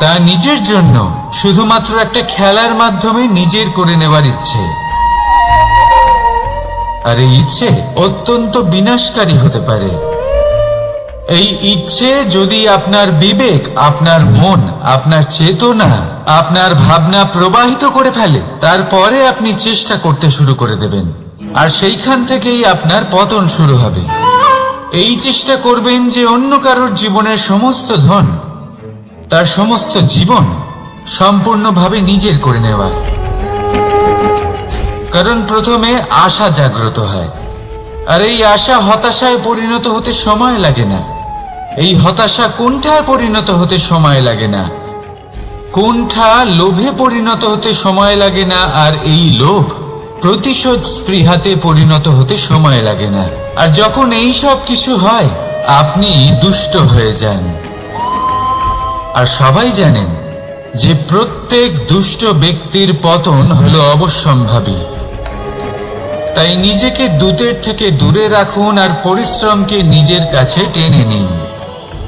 তা নিজের জন্য শুধুমাত্র একটা খেলার মাধ্যমে নিজের করে নেওয়ার ইচ্ছে। আর এই ইচ্ছে অত্যন্ত বিনাশকারী হতে পারে। এই ইচ্ছে যদি আপনার বিবেক, আপনার মন, আপনার চেতনা, আপনার ভাবনা প্রবাহিত করে ফেলে, তারপরে আপনি চেষ্টা করতে শুরু করে দেবেন, আর সেইখান থেকেই আপনার পতন শুরু হবে। এই চেষ্টা করবেন যে অন্য কারোর জীবনের সমস্ত ধন, তার সমস্ত জীবন সম্পূর্ণভাবে নিজের করে নেওয়া। কারণ প্রথমে আশা জাগ্রত হয়, আর এই আশা হতাশায় পরিণত হতে সময় লাগে না। এই হতাশা কুণ্ঠায় পরিণত হতে সময় লাগে না, কুণ্ঠা লোভে পরিণত হতে সময় লাগে না, আর এই লোভ প্রতিশোধ স্পৃহাতে পরিণত হতে সময় লাগে না। আর যখন এই সব কিছু হয়, আপনি দুষ্ট হয়ে যান। আর সবাই জানেন যে প্রত্যেক দুষ্ট ব্যক্তির পতন হলো অবশ্যম্ভাবী। তাই নিজেকে দূতের থেকে দূরে রাখুন আর পরিশ্রমকে নিজের কাছে টেনে নিন।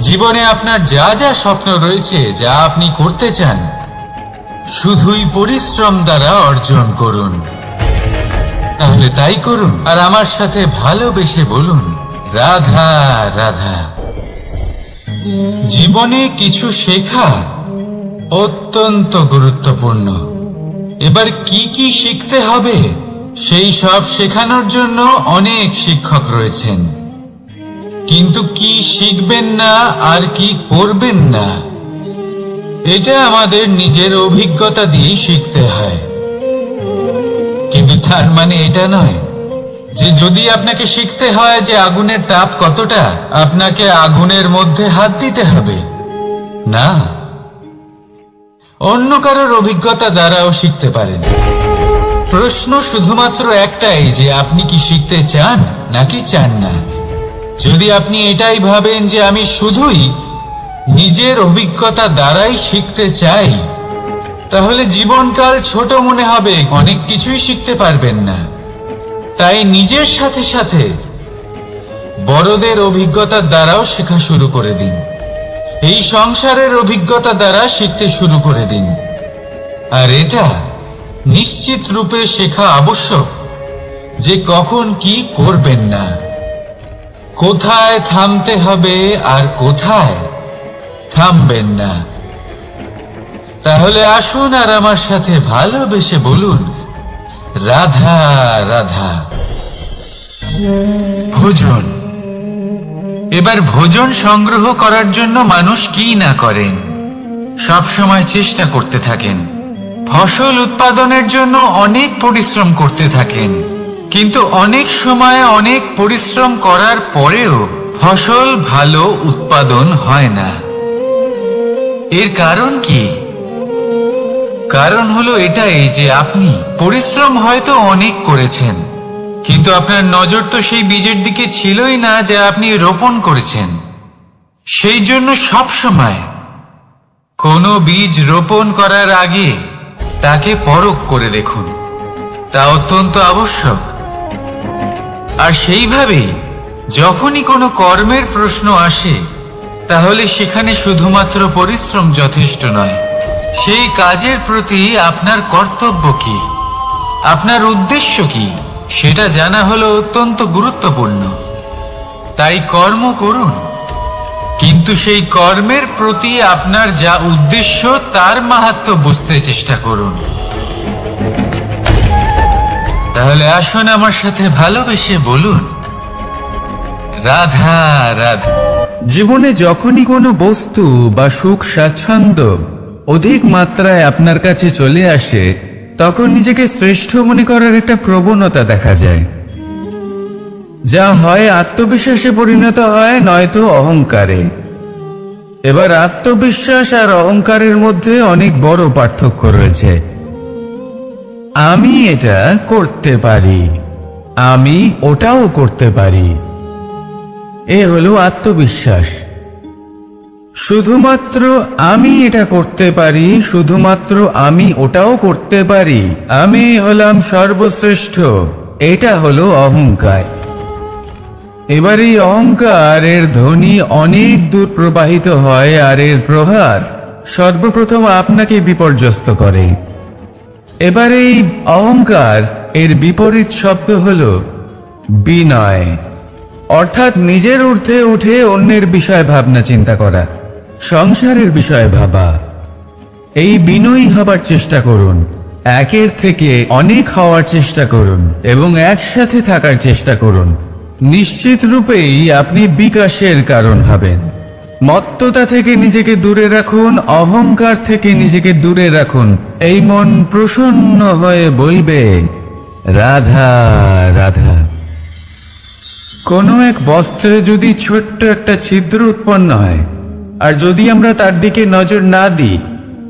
জীবনে আপনার যা যা স্বপ্ন রয়েছে, যা আপনি করতে চান, শুধুই পরিশ্রম দ্বারা অর্জন করুন। তাহলে তাই করুন আর আমার সাথে ভালোবেসে বলুন, রাধা রাধা। জীবনে কিছু শেখা অত্যন্ত গুরুত্বপূর্ণ। এবার কি কি শিখতে হবে, সেই সব শেখানোর জন্য অনেক শিক্ষক রয়েছেন। কিন্তু কি শিখবেন না আর কি করবেন না, এটা আমাদের নিজের অভিজ্ঞতা দিয়ে শিখতে হয়। কিন্তু তার মানে এটা নয় যে যদি আপনাকে শিখতে হয় যে আগুনের তাপ কতটা, আপনাকে আগুনের মধ্যে হাত দিতে হবে। না, অন্য কারোর অভিজ্ঞতা দ্বারাও শিখতে পারেন। প্রশ্ন শুধুমাত্র একটাই যে আপনি কি শিখতে চান নাকি চান না। যদি আপনি এটাই ভাবেন যে আমি শুধুই নিজের অভিজ্ঞতা দ্বারাই শিখতে চাই, তাহলে জীবনকাল ছোট মনে হবে, অনেক কিছুই শিখতে পারবেন না। তাই নিজের সাথে সাথে বড়দের অভিজ্ঞতার দ্বারাও শেখা শুরু করে দিন। এই সংসারের অভিজ্ঞতা দ্বারা শিখতে শুরু করে দিন। আর এটা নিশ্চিত রূপে শেখা আবশ্যক যে কখন কি করবেন না, কোথায় থামতে হবে আর কোথায় থামবেন না। তাহলে আসুন আর আমার সাথে ভালোবেসে বলুন, রাধা রাধা। ভোজন। এবার ভোজন সংগ্রহ করার জন্য মানুষ কি না করেন, সব সময় চেষ্টা করতে থাকেন। ফসল উৎপাদনের জন্য অনেক পরিশ্রম করতে থাকেন, কিন্তু অনেক সময় অনেক পরিশ্রম করার পরেও ফসল ভালো উৎপাদন হয় না। এর কারণ কি? কারণ হলো এটাই যে আপনি পরিশ্রম হয়তো অনেক করেছেন, কিন্তু আপনার নজর তো সেই বীজের দিকে ছিলই না যা আপনি রোপণ করেছেন। সেই জন্য সব সময় কোনো বীজ রোপণ করার আগে তাকে পরখ করে দেখুন, তা অত্যন্ত আবশ্যক। আর সেইভাবেই যখনই কোনো কর্মের প্রশ্ন আসে, তাহলে সেখানে শুধুমাত্র পরিশ্রম যথেষ্ট নয়। সেই কাজের প্রতি আপনার কর্তব্য কি, আপনার উদ্দেশ্য কি, সেটা জানা হলো অত্যন্ত গুরুত্বপূর্ণ। তাই কর্ম করুন, কিন্তু সেই কর্মের প্রতি আপনার যা উদ্দেশ্য তার মাহাত্ম্য বুঝতে চেষ্টা করুন। তাহলে আসুন আমার সাথে ভালোবেসে বলুন, রাধা রাধা। জীবনে যখনই কোনো বস্তু বা সুখ স্বাচ্ছন্দ্য অধিক মাত্রায় আপনার কাছে চলে আসে, তখন নিজেকে শ্রেষ্ঠ মনে করার একটা প্রবণতা দেখা যায়, যা হয় আত্মবিশ্বাসে পরিণত হয়, নয়তো অহংকারে। এবার আত্মবিশ্বাস আর অহংকারের মধ্যে অনেক বড় পার্থক্য রয়েছে। আমি এটা করতে পারি, আমি ওটাও করতে পারি, এ হলো আত্মবিশ্বাস। শুধুমাত্র আমি এটা করতে পারি, শুধুমাত্র আমি ওটাও করতে পারি, আমি হলাম সর্বশ্রেষ্ঠ, এটা হলো অহংকার। এবার এই অহংকারের ধ্বনি অনেক দূর প্রবাহিত হয়, আর এর প্রহার সর্বপ্রথম আপনাকে বিপর্যস্ত করে। এবার এই অহংকার এর বিপরীত শব্দ হলো বিনয়, অর্থাৎ নিজের ঊর্ধ্বে উঠে অন্যের বিষয় ভাবনা চিন্তা করা, সংসারের বিষয় ভাবা। এই বিনয়ী হবার চেষ্টা করুন, একের থেকে অনেক হওয়ার চেষ্টা করুন এবং একসাথে থাকার চেষ্টা করুন। নিশ্চিত রূপেই আপনি বিকাশের কারণ হবেন। মত্ততা থেকে নিজেকে দূরে রাখুন, অহংকার থেকে নিজেকে দূরে রাখুন। এই মন প্রসন্ন হয়ে বলবে, রাধা রাধা। কোনো এক বস্ত্রে যদি ছোট্ট একটা ছিদ্র উৎপন্ন হয়, আর যদি আমরা তার দিকে নজর না দিই,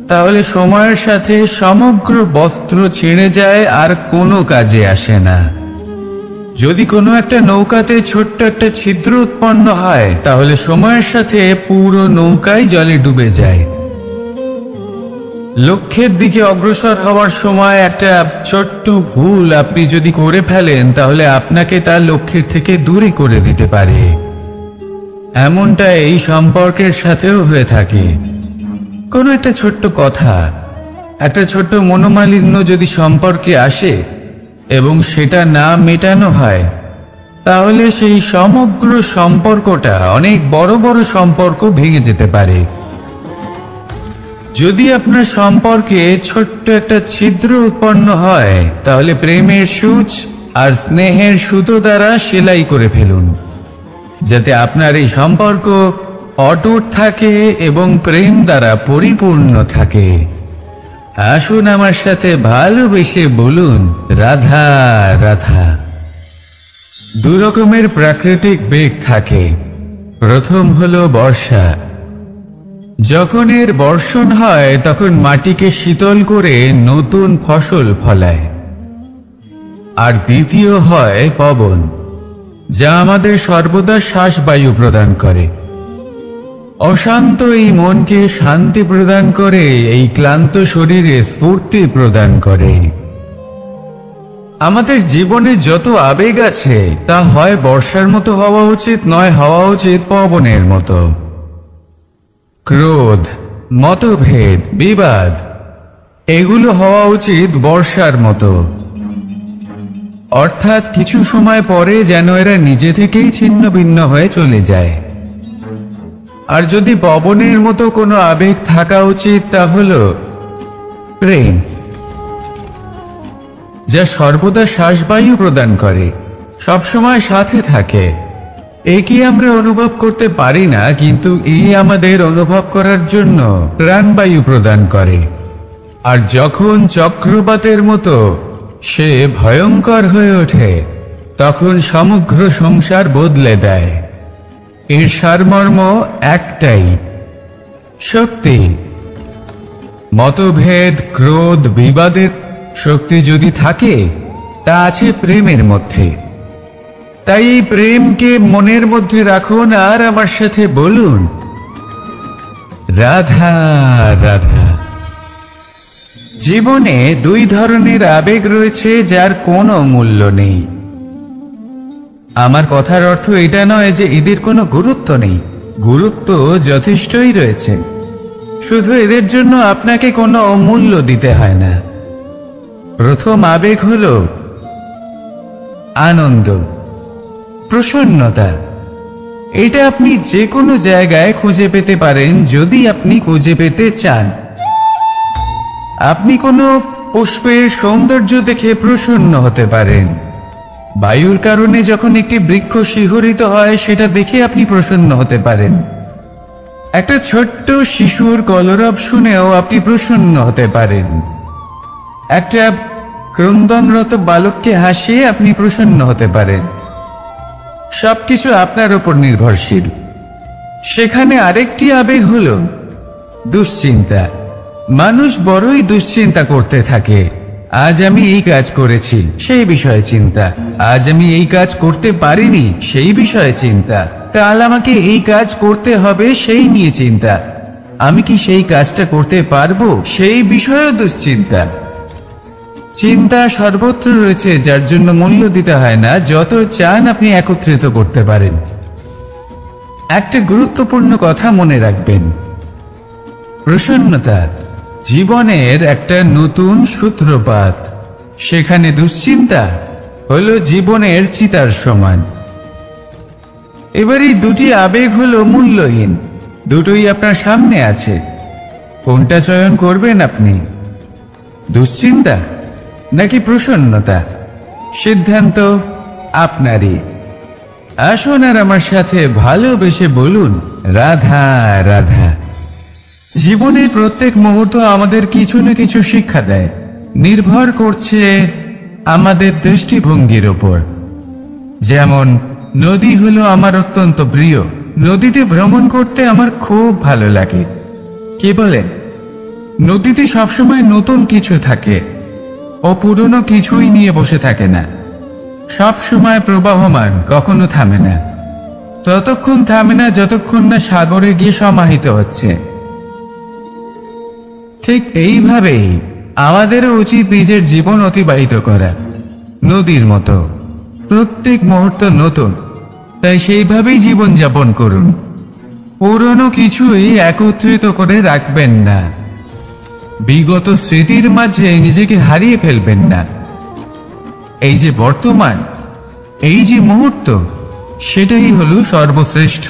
তাহলে সময়ের সাথে সমগ্র বস্ত্র ছিঁড়ে যায় আর কোনো কাজে আসে না। যদি কোনো একটা নৌকাতে ছোট্ট একটা ছিদ্র উৎপন্ন হয় তাহলে সময়ের সাথে পুরো নৌকাই জলে ডুবে যায়। লক্ষ্যের দিকে অগ্রসর হওয়ার সময় একটা ছোট্ট ভুল আপনি যদি করে ফেলেন তাহলে আপনাকে তার লক্ষ্যের থেকে দূরে করে দিতে পারে। এমনটা এই সম্পর্কের সাথেও হয়ে থাকে। কোনো একটা ছোট্ট কথা, একটা ছোট্ট মনোমালিন্য যদি সম্পর্কে আসে এবং সেটা না মেটানো হয় তাহলে সেই সমগ্র সম্পর্কটা অনেক বড় বড় সম্পর্ক ভেঙে যেতে পারে। যদি আপনার সম্পর্কে ছোট্ট একটা ছিদ্র উৎপন্ন হয় তাহলে প্রেমের সূচ আর স্নেহের সুতো দ্বারা সেলাই করে ফেলুন, যাতে আপনার এই সম্পর্ক অটুট থাকে এবং প্রেম দ্বারা পরিপূর্ণ থাকে। আসুন আমার সাথে ভালোবেসে বলুন, রাধা রাধা। দু রকমের প্রাকৃতিক বেগ থাকে। প্রথম হলো বর্ষা। যখন এর বর্ষণ হয় তখন মাটিকে শীতল করে নতুন ফসল ফলায়। আর দ্বিতীয় হয় পবন, যা আমাদের সর্বদা শ্বাসবায়ু প্রদান করে। অশান্ত এই মনকে শান্তি প্রদান করে, এই ক্লান্ত শরীরে স্ফূর্তি প্রদান করে। আমাদের জীবনে যত আবেগ আছে তা হয় বর্ষার মতো হওয়া উচিত, নয় হওয়া উচিত পবনের মতো। ক্রোধ, মতভেদ, বিবাদ এগুলো হওয়া উচিত বর্ষার মতো। অর্থাৎ কিছু সময় পরে যেন এরা নিজে থেকেই ছিন্ন ভিন্ন হয়ে চলে যায়। আর যদি পবনের মতো কোনো আবেগ থাকা উচিত তা হলো প্রেম, যা সর্বদা শ্বাসবায়ু প্রদান করে, সবসময় সাথে থাকে। একে আমরা অনুভব করতে পারি না, কিন্তু এই আমাদের অনুভব করার জন্য প্রাণবায়ু প্রদান করে। আর যখন চক্রবাতের মতো সে ভয়ঙ্কর হয়ে ওঠে তখন সমগ্র সংসার বদলে দেয়। এর সারমর্ম একটাই, শক্তি। মতভেদ, ক্রোধ, বিবাদের শক্তি যদি থাকে তা আছে প্রেমের মধ্যে। তাই এই প্রেমকে মনের মধ্যে রাখুন আর আমার সাথে বলুন, রাধা রাধা। জীবনে দুই ধরনের আবেগ রয়েছে যার কোনো মূল্য নেই। আমার কথার অর্থ এটা নয় যে এদের কোনো গুরুত্ব নেই, গুরুত্ব যথেষ্টই রয়েছে, শুধু এদের জন্য আপনাকে কোনো মূল্য দিতে হয় না। প্রথম আবেগ হলো আনন্দ, প্রসন্নতা। এটা আপনি যে কোনো জায়গায় খুঁজে পেতে পারেন যদি আপনি খুঁজে পেতে চান। আপনি কোনো পুষ্পের সৌন্দর্য দেখে প্রসন্ন হতে পারেন। বায়ুর কারণে যখন একটি বৃক্ষ শিহরিত হয় সেটা দেখে আপনি প্রসন্ন হতে পারেন। একটা ছোট্ট শিশুর কলরব শুনেও আপনি প্রসন্ন হতে পারেন। একটা ক্রন্দনরত বালককে হাসিয়ে আপনি প্রসন্ন হতে পারেন। সবকিছু আপনার উপর নির্ভরশীল। সেখানে আরেকটি আবেগ হলো দুশ্চিন্তা। মানুষ বড়ই দুশ্চিন্তা করতে থাকে। আজ আমি এই কাজ করেছি, সেই বিষয়ে চিন্তা। আজ আমি এই কাজ করতে পারিনি, সেই বিষয়ে চিন্তা। কাল আমাকে এই কাজ করতে হবে, সেই নিয়ে চিন্তা। আমি কি সেই কাজটা করতে পারবো, সেই বিষয়েও দুশ্চিন্তা। চিন্তা সর্বত্র রয়েছে, যার জন্য মূল্য দিতে হয় না। যত চান আপনি একত্রিত করতে পারেন। একটা গুরুত্বপূর্ণ কথা মনে রাখবেন, প্রসন্নতা জীবনের একটা নতুন সূত্রপাত। সেখানে দুশ্চিন্তা হলো জীবনের চিতার সমান। এবার এই দুটি আবেগ হলো মূল্যহীন, দুটোই আপনার সামনে আছে। কোনটা চয়ন করবেন আপনি, দুশ্চিন্তা নাকি প্রসন্নতা? সিদ্ধান্ত আপনারই। আসুন আর আমার সাথে ভালোবেসে বলুন, রাধা রাধা। জীবনের প্রত্যেক মুহূর্ত আমাদের কিছু না কিছু শিক্ষা দেয়, নির্ভর করছে আমাদের দৃষ্টিভঙ্গির ওপর। যেমন নদী হলো আমার অত্যন্ত প্রিয়। নদীতে ভ্রমণ করতে আমার খুব ভালো লাগে। কি বলেন? নদীতে সবসময় নতুন কিছু থাকে, ও পুরনো কিছুই নিয়ে বসে থাকে না। সব সময় প্রবাহমান, কখনো থামে না। ততক্ষণ থামে না যতক্ষণ না সাগরে গিয়ে সমাহিত হচ্ছে। ঠিক এইভাবেই আমাদেরও উচিত নিজের জীবন অতিবাহিত করা, নদীর মতো। প্রত্যেক মুহূর্ত নতুন, তাই সেইভাবেই জীবন যাপন করুন। পুরনো কিছুই একত্রিত করে রাখবেন না। বিগত স্মৃতির মাঝে নিজেকে হারিয়ে ফেলবেন না। এই যে বর্তমান, এই যে মুহূর্ত, সেটাই হলো সর্বশ্রেষ্ঠ।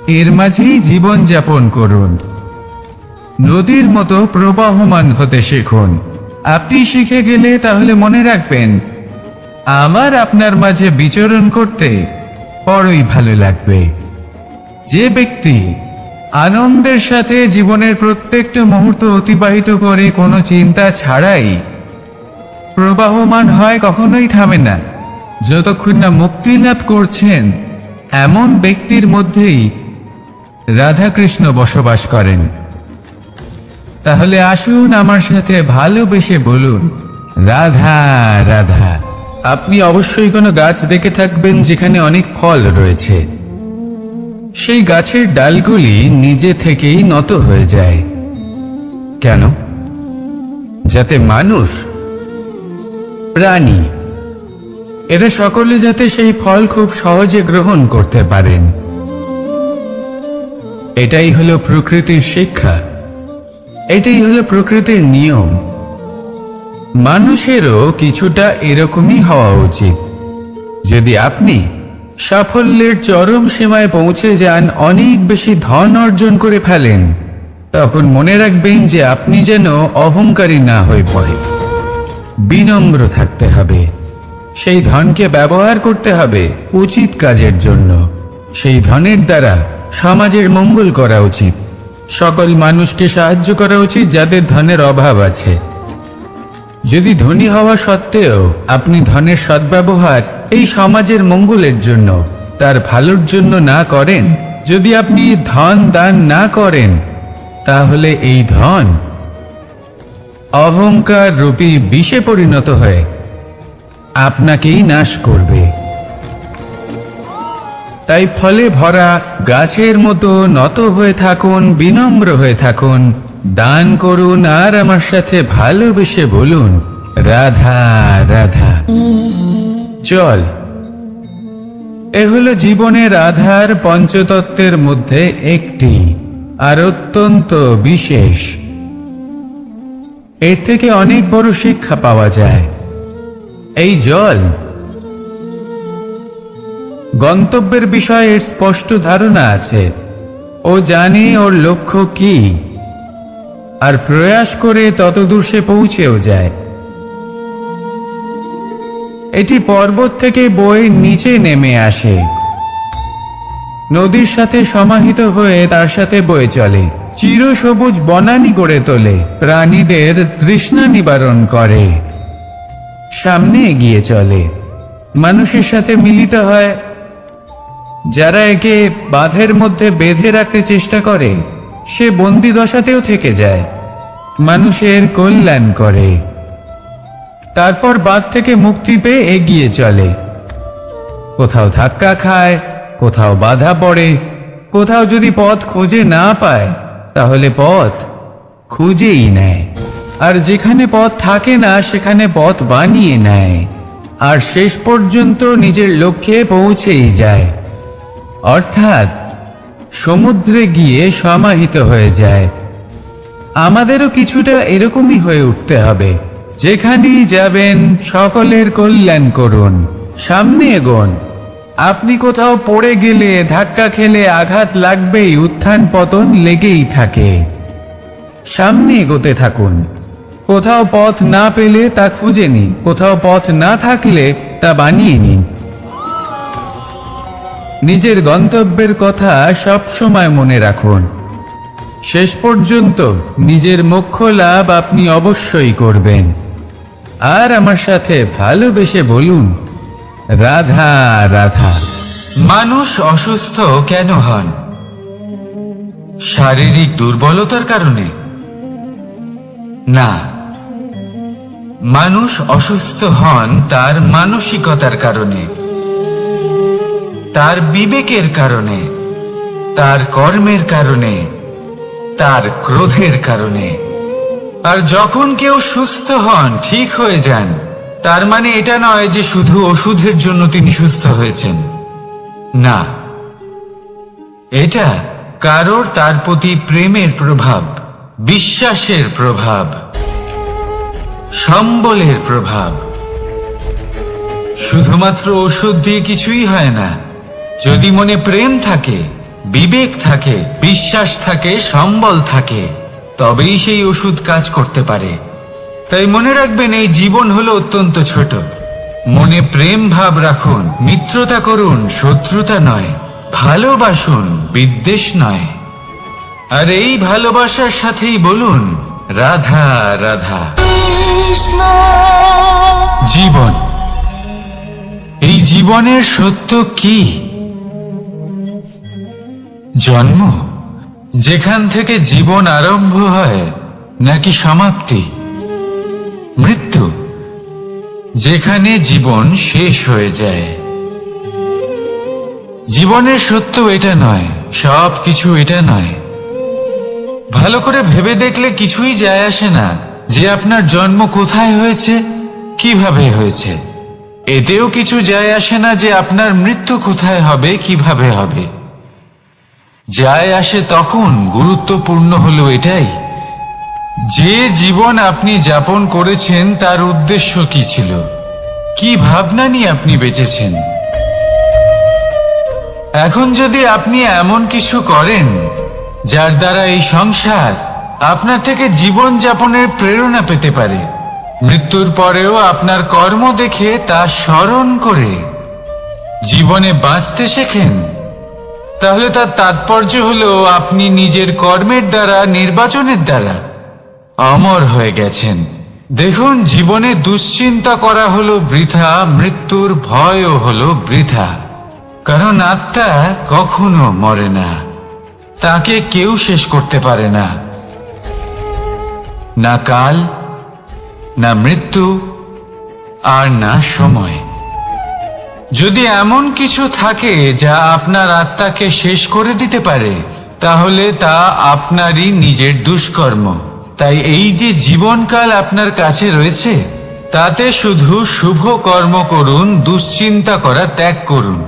এর মাঝেই জীবন যাপন করুন। নদীর মতো প্রবাহমান হতে শিখুন। আপনি শিখে গেলে তাহলে মনে রাখবেন, আমার আপনার মাঝে বিচরণ করতে বড়ই ভালো লাগবে। যে ব্যক্তি আনন্দের সাথে জীবনের প্রত্যেকটা মুহূর্ত অতিবাহিত করে কোনো চিন্তা ছাড়াই প্রবাহমান হয়, কখনোই থামে না যতক্ষণ না মুক্তি লাভ করছেন, এমন ব্যক্তির মধ্যেই রাধাকৃষ্ণ বসবাস করেন। তাহলে আসুন আমার সাথে ভালোবেসে বলুন, রাধা রাধা। আপনি অবশ্যই কোনো গাছ দেখে থাকবেন যেখানে অনেক ফল রয়েছে। সেই গাছের ডালগুলি নিজে থেকেই নত হয়ে যায়। কেন? যাতে মানুষ, প্রাণী, এরা সকলে যাতে সেই ফল খুব সহজে গ্রহণ করতে পারেন। এটাই হলো প্রকৃতির শিক্ষা, এটাই হলো প্রকৃতির নিয়ম। মানুষেরও কিছুটা এরকমই হওয়া উচিত। যদি আপনি সাফল্যের চরম সীমায় পৌঁছে যান, অনেক বেশি ধন অর্জন করে ফেলেন, তখন মনে রাখবেন যে আপনি যেন অহংকারী না হয়ে পড়ে। বিনম্র থাকতে হবে। সেই ধনকে ব্যবহার করতে হবে উচিত কাজের জন্য। সেই ধনের দ্বারা সমাজের মঙ্গল করা উচিত। সকল মানুষকে সাহায্য করা উচিত যাদের ধনের অভাব আছে। যদি ধনী হওয়া সত্ত্বেও আপনি ধনের সদ্ব্যবহার এই সমাজের মঙ্গলের জন্য, তার ভালোর জন্য না করেন, যদি আপনি ধন দান না করেন, তাহলে এই ধন অহংকার রূপী বিষে পরিণত হয়ে আপনাকেই নাশ করবে। তাই ফলে ভরা গাছের মতো নত হয়ে থাকুন, বিনম্র হয়ে থাকুন, দান করুন, আর আমার সাথে ভালোবেসে বলুন, রাধা রাধা। জল, এ হলো জীবনের আধার, পঞ্চতত্ত্বের মধ্যে একটি, আর অত্যন্ত বিশেষ। এর থেকে অনেক বড় শিক্ষা পাওয়া যায়। এই জল গন্তব্যের বিষয়ে এর স্পষ্ট ধারণা আছে। ও জানে ওর লক্ষ্য কি, আর প্রয়াস করে ততদূর সে পৌঁছেও যায়। এটি পর্বত থেকে বয়ে নিচে নেমে আসে, নদীর সাথে সমাহিত হয়ে তার সাথে বয়ে চলে, চিরসবুজ বনানী গড়ে তোলে, প্রাণীদের তৃষ্ণা নিবারণ করে, সামনে এগিয়ে চলে, মানুষের সাথে মিলিত হয়। যারা একে বাঁধের মধ্যে বেঁধে রাখতে চেষ্টা করে, সে বন্দি দশাতেও থেকে যায়, মানুষের কল্যাণ করে। তারপর বাঁধ থেকে মুক্তি পেয়ে এগিয়ে চলে। কোথাও ধাক্কা খায়, কোথাও বাধা পড়ে, কোথাও যদি পথ খুঁজে না পায়, তাহলে পথ খুঁজেই নেয়। আর যেখানে পথ থাকে না, সেখানে পথ বানিয়ে নেয়, আর শেষ পর্যন্ত নিজের লক্ষ্যে পৌঁছেই যায়। অর্থাৎ সমুদ্রে গিয়ে সমাহিত হয়ে যায়। আমাদেরও কিছুটা এরকমই হয়ে উঠতে হবে। যেখানেই যাবেন সকলের কল্যাণ করুন, সামনে এগোন। আপনি কোথাও পড়ে গেলে, ধাক্কা খেলে আঘাত লাগবেই, উত্থান পতন লেগেই থাকে। সামনে এগোতে থাকুন। কোথাও পথ না পেলে তা খুঁজে নিন, কোথাও পথ না থাকলে তা বানিয়ে নিন। নিজের গন্তব্যের কথা সব সময় মনে রাখুন। শেষ পর্যন্ত নিজের মোক্ষ লাভ আপনি অবশ্যই করবেন। আর আমার সাথে ভালোবেসে বলুন, রাধা রাধা। মানুষ অসুস্থ কেন হন? শারীরিক দুর্বলতার কারণে, না, মানুষ অসুস্থ হন তার মানসিকতার কারণে, তার বিবেকের কারণে, তার কর্মের কারণে, তার ক্রোধের কারণে। আর যখন কেউ সুস্থ হন, ঠিক হয়ে যান, তার মানে এটা নয় যে শুধু ওষুধের জন্য তিনি সুস্থ হয়েছেন। না, এটা কারোর তার প্রতি প্রেমের প্রভাব, বিশ্বাসের প্রভাব, সম্বলের প্রভাব। শুধুমাত্র ওষুধ দিয়ে কিছুই হয় না। যদি মনে প্রেম থাকে, বিবেক থাকে, বিশ্বাস থাকে, সম্বল থাকে, তবেই সেই ওষুধ কাজ করতে পারে। তাই মনে রাখবেন, এই জীবন হলো অত্যন্ত ছোট। মনে প্রেম ভাব রাখুন, মিত্রতা করুন, শত্রুতা নয়। ভালোবাসুন, বিদ্বেষ নয়। আর এই ভালোবাসার সাথেই বলুন, রাধা রাধা। জীবন, এই জীবনের সত্য কি? জন্ম, যেখান থেকে জীবন আরম্ভ হয়, নাকি সমাপ্তি? মৃত্যু, যেখানে জীবন শেষ হয়ে যায়। জীবনের সত্য এটা নয়, সব কিছু এটা নয়। ভালো করে ভেবে দেখলে কিছুই যায় আসে না যে আপনার জন্ম কোথায় হয়েছে, কিভাবে হয়েছে। এতেও কিছু যায় আসে না যে আপনার মৃত্যু কোথায় হবে, কিভাবে হবে। যায় আসে তখন, গুরুত্বপূর্ণ হলো এটাই, যে জীবন আপনি যাপন করেছেন তার উদ্দেশ্য কি ছিল, কি ভাবনা নিয়ে আপনি বেঁচেছেন। এখন যদি আপনি এমন কিছু করেন যার দ্বারা এই সংসার আপনার থেকে জীবন যাপনের প্রেরণা পেতে পারে, মৃত্যুর পরেও আপনার কর্ম দেখে তা স্মরণ করে জীবনে বাঁচতে শেখেন, তাহলে তার তাৎপর্য হলো আপনি নিজের কর্মের দ্বারা, নির্বাচনের দ্বারা অমর হয়ে গেছেন। দেখুন, জীবনে দুশ্চিন্তা করা হলো বৃথা, মৃত্যুর ভয়ও হলো বৃথা। কারণ আত্মা কখনো মরে না, তাকে কেউ শেষ করতে পারে না। না কাল, না মৃত্যু, আর না সময়। যদি এমন কিছু থাকে যা আপনার আত্মাকে শেষ করে দিতে পারে, তাহলে তা আপনারই নিজের দুষ্কর্ম। তাই এই যে জীবনকাল আপনার কাছে রয়েছে, তাতে শুধু শুভ কর্ম করুন, দুশ্চিন্তা করা ত্যাগ করুন।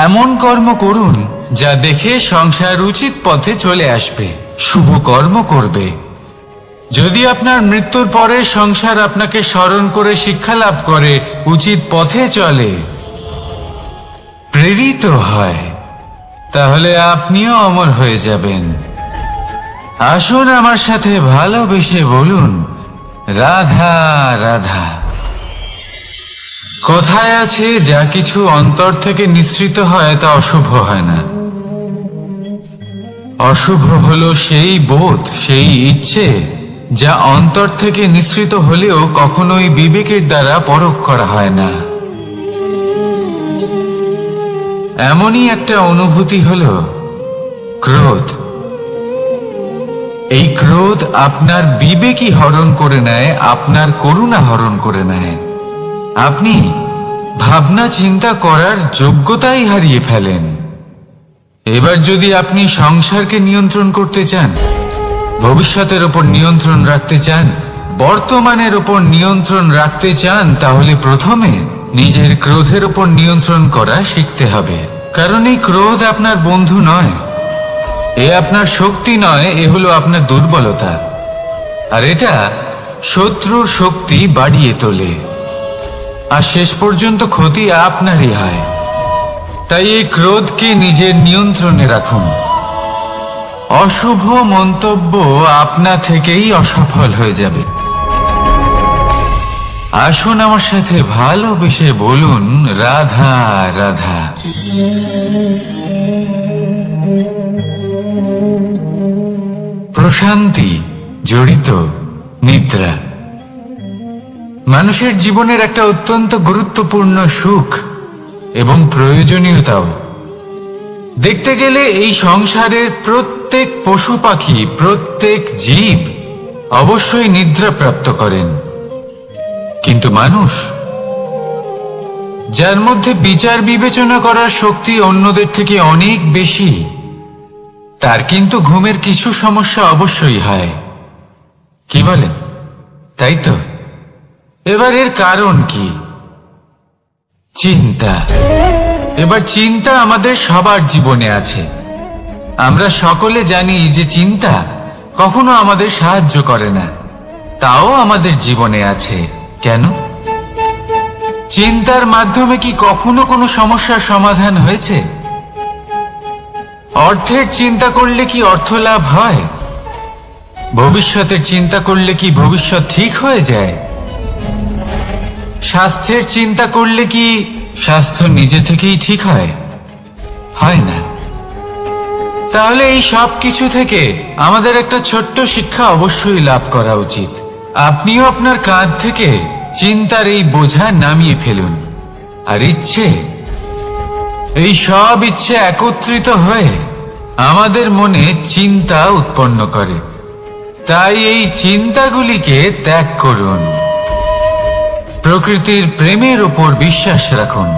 এমন কর্ম করুন যা দেখে সংসার উচিত পথে চলে আসবে, শুভ কর্ম করবে। যদি আপনার মৃত্যুর পরে সংসার আপনাকে স্মরণ করে শিক্ষা লাভ করে, উচিত পথে চলে, প্রেরিত হয়, তাহলে আপনিও অমর হয়ে যাবেন। আসুন আমার সাথে ভালোবেসে বলুন, রাধা রাধা। কথায় আছে, যা কিছু অন্তর থেকে নিঃসৃত হয় তা অশুভ হয় না। অশুভ হলো সেই বোধ, সেই ইচ্ছে যা অন্তর থেকে নিঃসৃত হলেও কখনোই বিবেকের দ্বারা পরখ করা হয় না। এমনই একটা অনুভূতি হলো ক্রোধ। এই ক্রোধ আপনার বিবেকই হরণ করে নেয়, আপনার করুণা হরণ করে নেয়। আপনি ভাবনা চিন্তা করার যোগ্যতাই হারিয়ে ফেলেন। এবার যদি আপনি সংসারকে নিয়ন্ত্রণ করতে চান, ভবিষ্যতের ওপর নিয়ন্ত্রণ রাখতে চান, বর্তমানের ওপর নিয়ন্ত্রণ রাখতে চান, তাহলে প্রথমে নিজের ক্রোধের ওপর নিয়ন্ত্রণ করা শিখতে হবে। কারণ এই ক্রোধ আপনার বন্ধু নয়, এ আপনার শক্তি নয়, এ হলো আপনার দুর্বলতা। আর এটা শত্রুর শক্তি বাড়িয়ে তোলে, আর শেষ পর্যন্ত ক্ষতি আপনারই হয়। তাই এই ক্রোধকে নিজের নিয়ন্ত্রণে রাখুন। অশুভ মন্তব্য আপনা থেকেই অসফল হয়ে যাবে। আসুন আমার সাথে ভালোবেসে বলুন, রাধা রাধা। প্রশান্তি জড়িত নিদ্রা মানুষের জীবনের একটা অত্যন্ত গুরুত্বপূর্ণ সুখ এবং প্রয়োজনীয়তাও। দেখতে গেলে এই সংসারের প্রত্যেক পশু পাখি, প্রত্যেক জীব অবশ্যই নিদ্রা প্রাপ্ত করেন, কিন্তু মানুষ যার মধ্যে বিচার বিবেচনা করার শক্তি অন্যদের থেকে অনেক বেশি, তার কিন্তু ঘুমের কিছু সমস্যা অবশ্যই হয়। কি বলেন? তাই তো। এবার এর কারণ কি? চিন্তা। এবার চিন্তা আমাদের সবার জীবনে আছে। আমরা সকলে জানি যে চিন্তা কখনো আমাদের সাহায্য করে না, তাও আমাদের জীবনে আছে। কেন? চিন্তার মাধ্যমে কি কখনো কোনো সমস্যার সমাধান হয়েছে? অর্থের চিন্তা করলে কি অর্থ লাভ হয়? ভবিষ্যতের চিন্তা করলে কি ভবিষ্যৎ ঠিক হয়ে যায়? স্বাস্থ্যের চিন্তা করলে কি স্বাস্থ্য নিজে থেকেই ঠিক হয়? হয় না। তাহলে এই সব কিছু থেকে আমাদের একটা ছোট্ট শিক্ষা অবশ্যই লাভ করা উচিত। আপনিও আপনার কাঁধ থেকে চিন্তার এই বোঝা নামিয়ে ফেলুন। আর এই সব ইচ্ছে একত্রিত হয়ে আমাদের মনে চিন্তা উৎপন্ন করে। তাই এই চিন্তাগুলিকে ত্যাগ করুন। প্রকৃতির প্রেমের উপর বিশ্বাস রাখুন।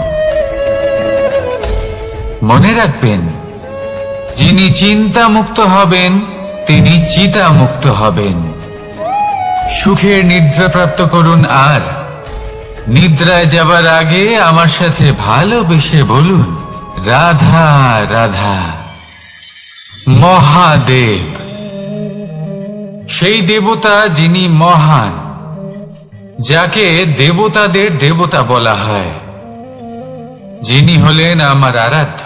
মনে রাখবেন, যিনি চিন্তা মুক্ত হবেন তিনি চিতা মুক্ত হবেন। সুখের নিদ্রা প্রাপ্ত করুন, আর নিদ্রায় যাবার আগে আমার সাথে ভালোবেসে বলুন, রাধা রাধা। মহাদেব, সেই দেবতা যিনি মহান, যাকে দেবতাদের দেবতা বলা হয়, যিনি হলেন আমার আরাধ্য।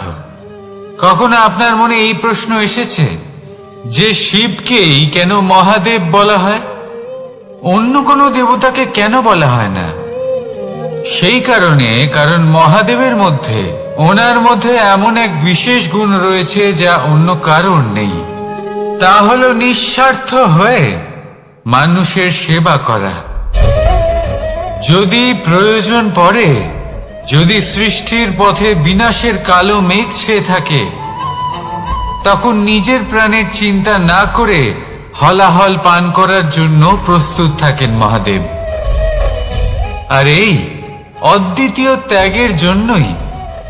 কখনো আপনার মনে এই প্রশ্ন এসেছে যে শিবকেই কেন মহাদেব বলা হয়, অন্য কোনো দেবতাকে কেন বলা হয় না? সেই কারণ মহাদেবের মধ্যে, ওনার মধ্যে এমন এক বিশেষ গুণ রয়েছে যা অন্য কারোর নেই। তা হলো নিঃস্বার্থ হয়ে মানুষের সেবা করা। যদি প্রয়োজন পড়ে, যদি সৃষ্টির পথে বিনাশের কালো মেঘ ছেয়ে থাকে, তখন নিজের প্রাণের চিন্তা না করে হলাহল পান করার জন্য প্রস্তুত থাকেন মহাদেব। আর এই অদ্বিতীয় ত্যাগের জন্যই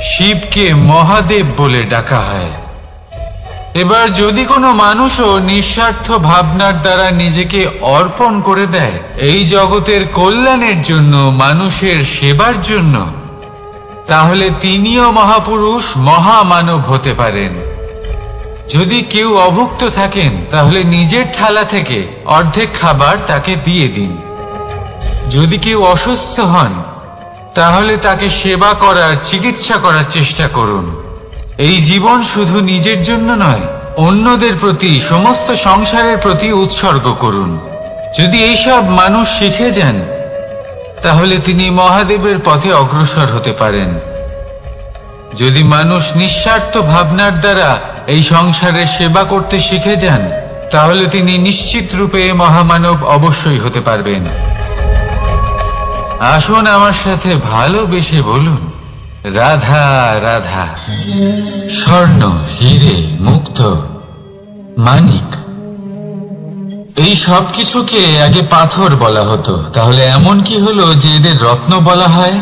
শিবকে মহাদেব বলে ডাকা হয়। এবার যদি কোনো মানুষও নিঃস্বার্থ ভাবনার দ্বারা নিজেকে অর্পণ করে দেয় এই জগতের কল্যাণের জন্য, মানুষের সেবার জন্য, তাহলে তিনিও মহাপুরুষ, মহামানব হতে পারেন। যদি কেউ অভুক্ত থাকেন, তাহলে নিজের থালা থেকে অর্ধেক খাবার তাকে দিয়ে দিন। যদি কেউ অসুস্থ হন, তাহলে তাকে সেবা করার, চিকিৎসা করার চেষ্টা করুন। এই জীবন শুধু নিজের জন্য নয়, অন্যদের প্রতি, সমস্ত সংসারের প্রতি উৎসর্গ করুন। যদি এইসব মানুষ শিখে যান, তাহলে তিনি মহাদেবের পথে অগ্রসর হতে পারেন। যদি মানুষ নিঃস্বার্থ ভাবনার দ্বারা এই সংসারের সেবা করতে শিখে যান, তাহলে তিনি নিশ্চিত রূপে মহামানব অবশ্যই হতে পারবেন। আসুন আমার সাথে ভালোবেসে বলুন, রাধা রাধা। স্বর্ণ, হিরে, মুক্ত, মানিক, এই সব কিছুকে আগে পাথর বলা হতো। তাহলে এমন কি হলো যে এদের রত্ন বলা হয়?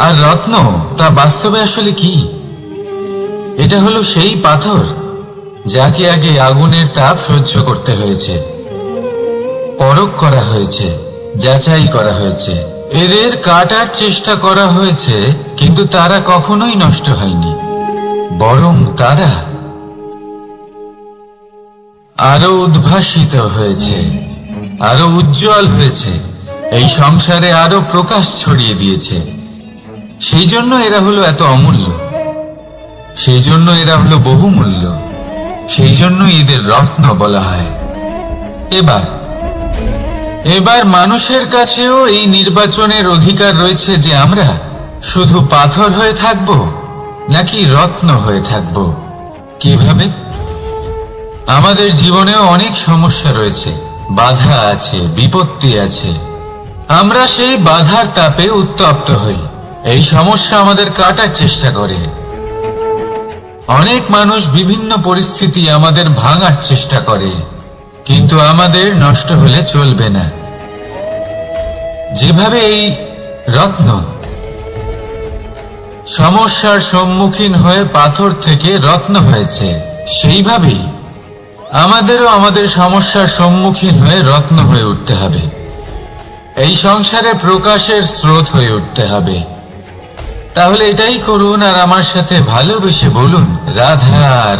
আর রত্ন তা বাস্তবে আসলে কি? এটা হলো সেই পাথর যাকে আগে আগুনের তাপ সহ্য করতে হয়েছে, পরখ করা হয়েছে, যাচাই করা হয়েছে, এদের কাটার চেষ্টা করা হয়েছে, কিন্তু তারা কখনোই নষ্ট হয়নি, বরং তারা আরো উদ্ভাসিত হয়েছে, আরো উজ্জ্বল হয়েছে, এই সংসারে আরো প্রকাশ ছড়িয়ে দিয়েছে। সেই জন্য এরা হলো এত অমূল্য, সেই জন্য এরা হলো বহুমূল্য, সেই জন্য এদের রত্ন বলা হয়। এবার মানুষের কাছেও এই নির্বাচনের অধিকার রয়েছে যে আমরা শুধু পাথর হয়ে থাকব নাকি রত্ন হয়ে থাকব। কিভাবে? আমাদের জীবনেও অনেক সমস্যা রয়েছে, বাধা আছে, বিপত্তি আছে। আমরা সেই বাধার তাপে উত্তপ্ত হই, এই সমস্যা আমাদের কাটার চেষ্টা করে। অনেক মানুষ বিভিন্ন পরিস্থিতি আমাদের ভাঙার চেষ্টা করে, কিন্তু আমাদের নষ্ট হলে চলবে না। যেভাবে এই রত্ন সমস্যার সম্মুখীন হয়ে পাথর থেকে রত্ন হয়েছে, সেইভাবেই আমাদেরও আমাদের সমস্যার সম্মুখীন হয়ে রত্ন হয়ে উঠতে হবে। এই সংসারে প্রকাশের স্রোত হয়ে উঠতে হবে। তাহলে এটাই করুন আর আমার সাথে ভালোবেসে বলুন, রাধা।